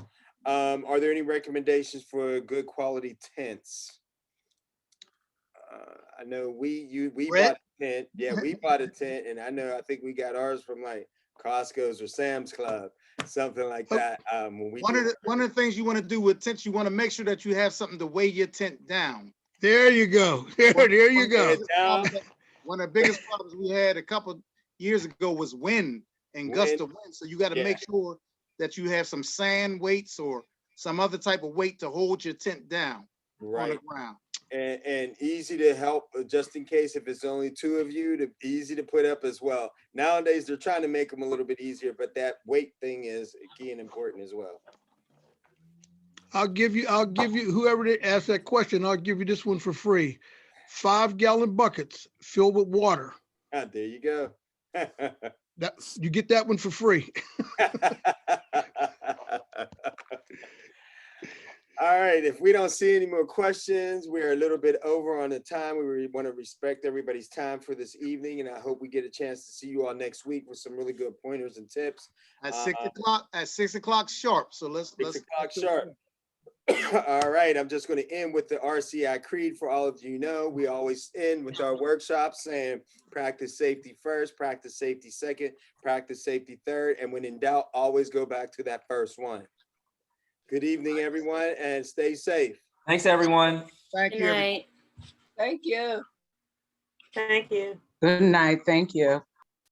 Are there any recommendations for good quality tents? I know we bought a tent. Yeah, we bought a tent, and I think we got ours from like Costco's or Sam's Club, something like that. One of the things you want to do with tents, you want to make sure that you have something to weigh your tent down. There you go. There you go. One of the biggest problems we had a couple years ago was wind and gust of wind. So you got to make sure that you have some sand weights or some other type of weight to hold your tent down on the ground. And easy to help, just in case if it's only 2 of you, easy to put up as well. Nowadays they're trying to make them a little bit easier, but that weight thing is key and important as well. I'll give you whoever asked that question, I'll give you this one for free. 5-gallon buckets filled with water. Ah, there you go. You get that one for free. All right, if we don't see any more questions, we're a little bit over on the time. We want to respect everybody's time for this evening, and I hope we get a chance to see you all next week with some really good pointers and tips. At 6 o'clock sharp. So let's 6 o'clock sharp. All right, I'm just going to end with the RCI Creed for all of you know. We always end with our workshops saying practice safety first, practice safety second, practice safety third, and when in doubt, always go back to that first one. Good evening, everyone, and stay safe. Thanks, everyone. Thank Good you. night. Thank you. Thank you. Good night. Thank you.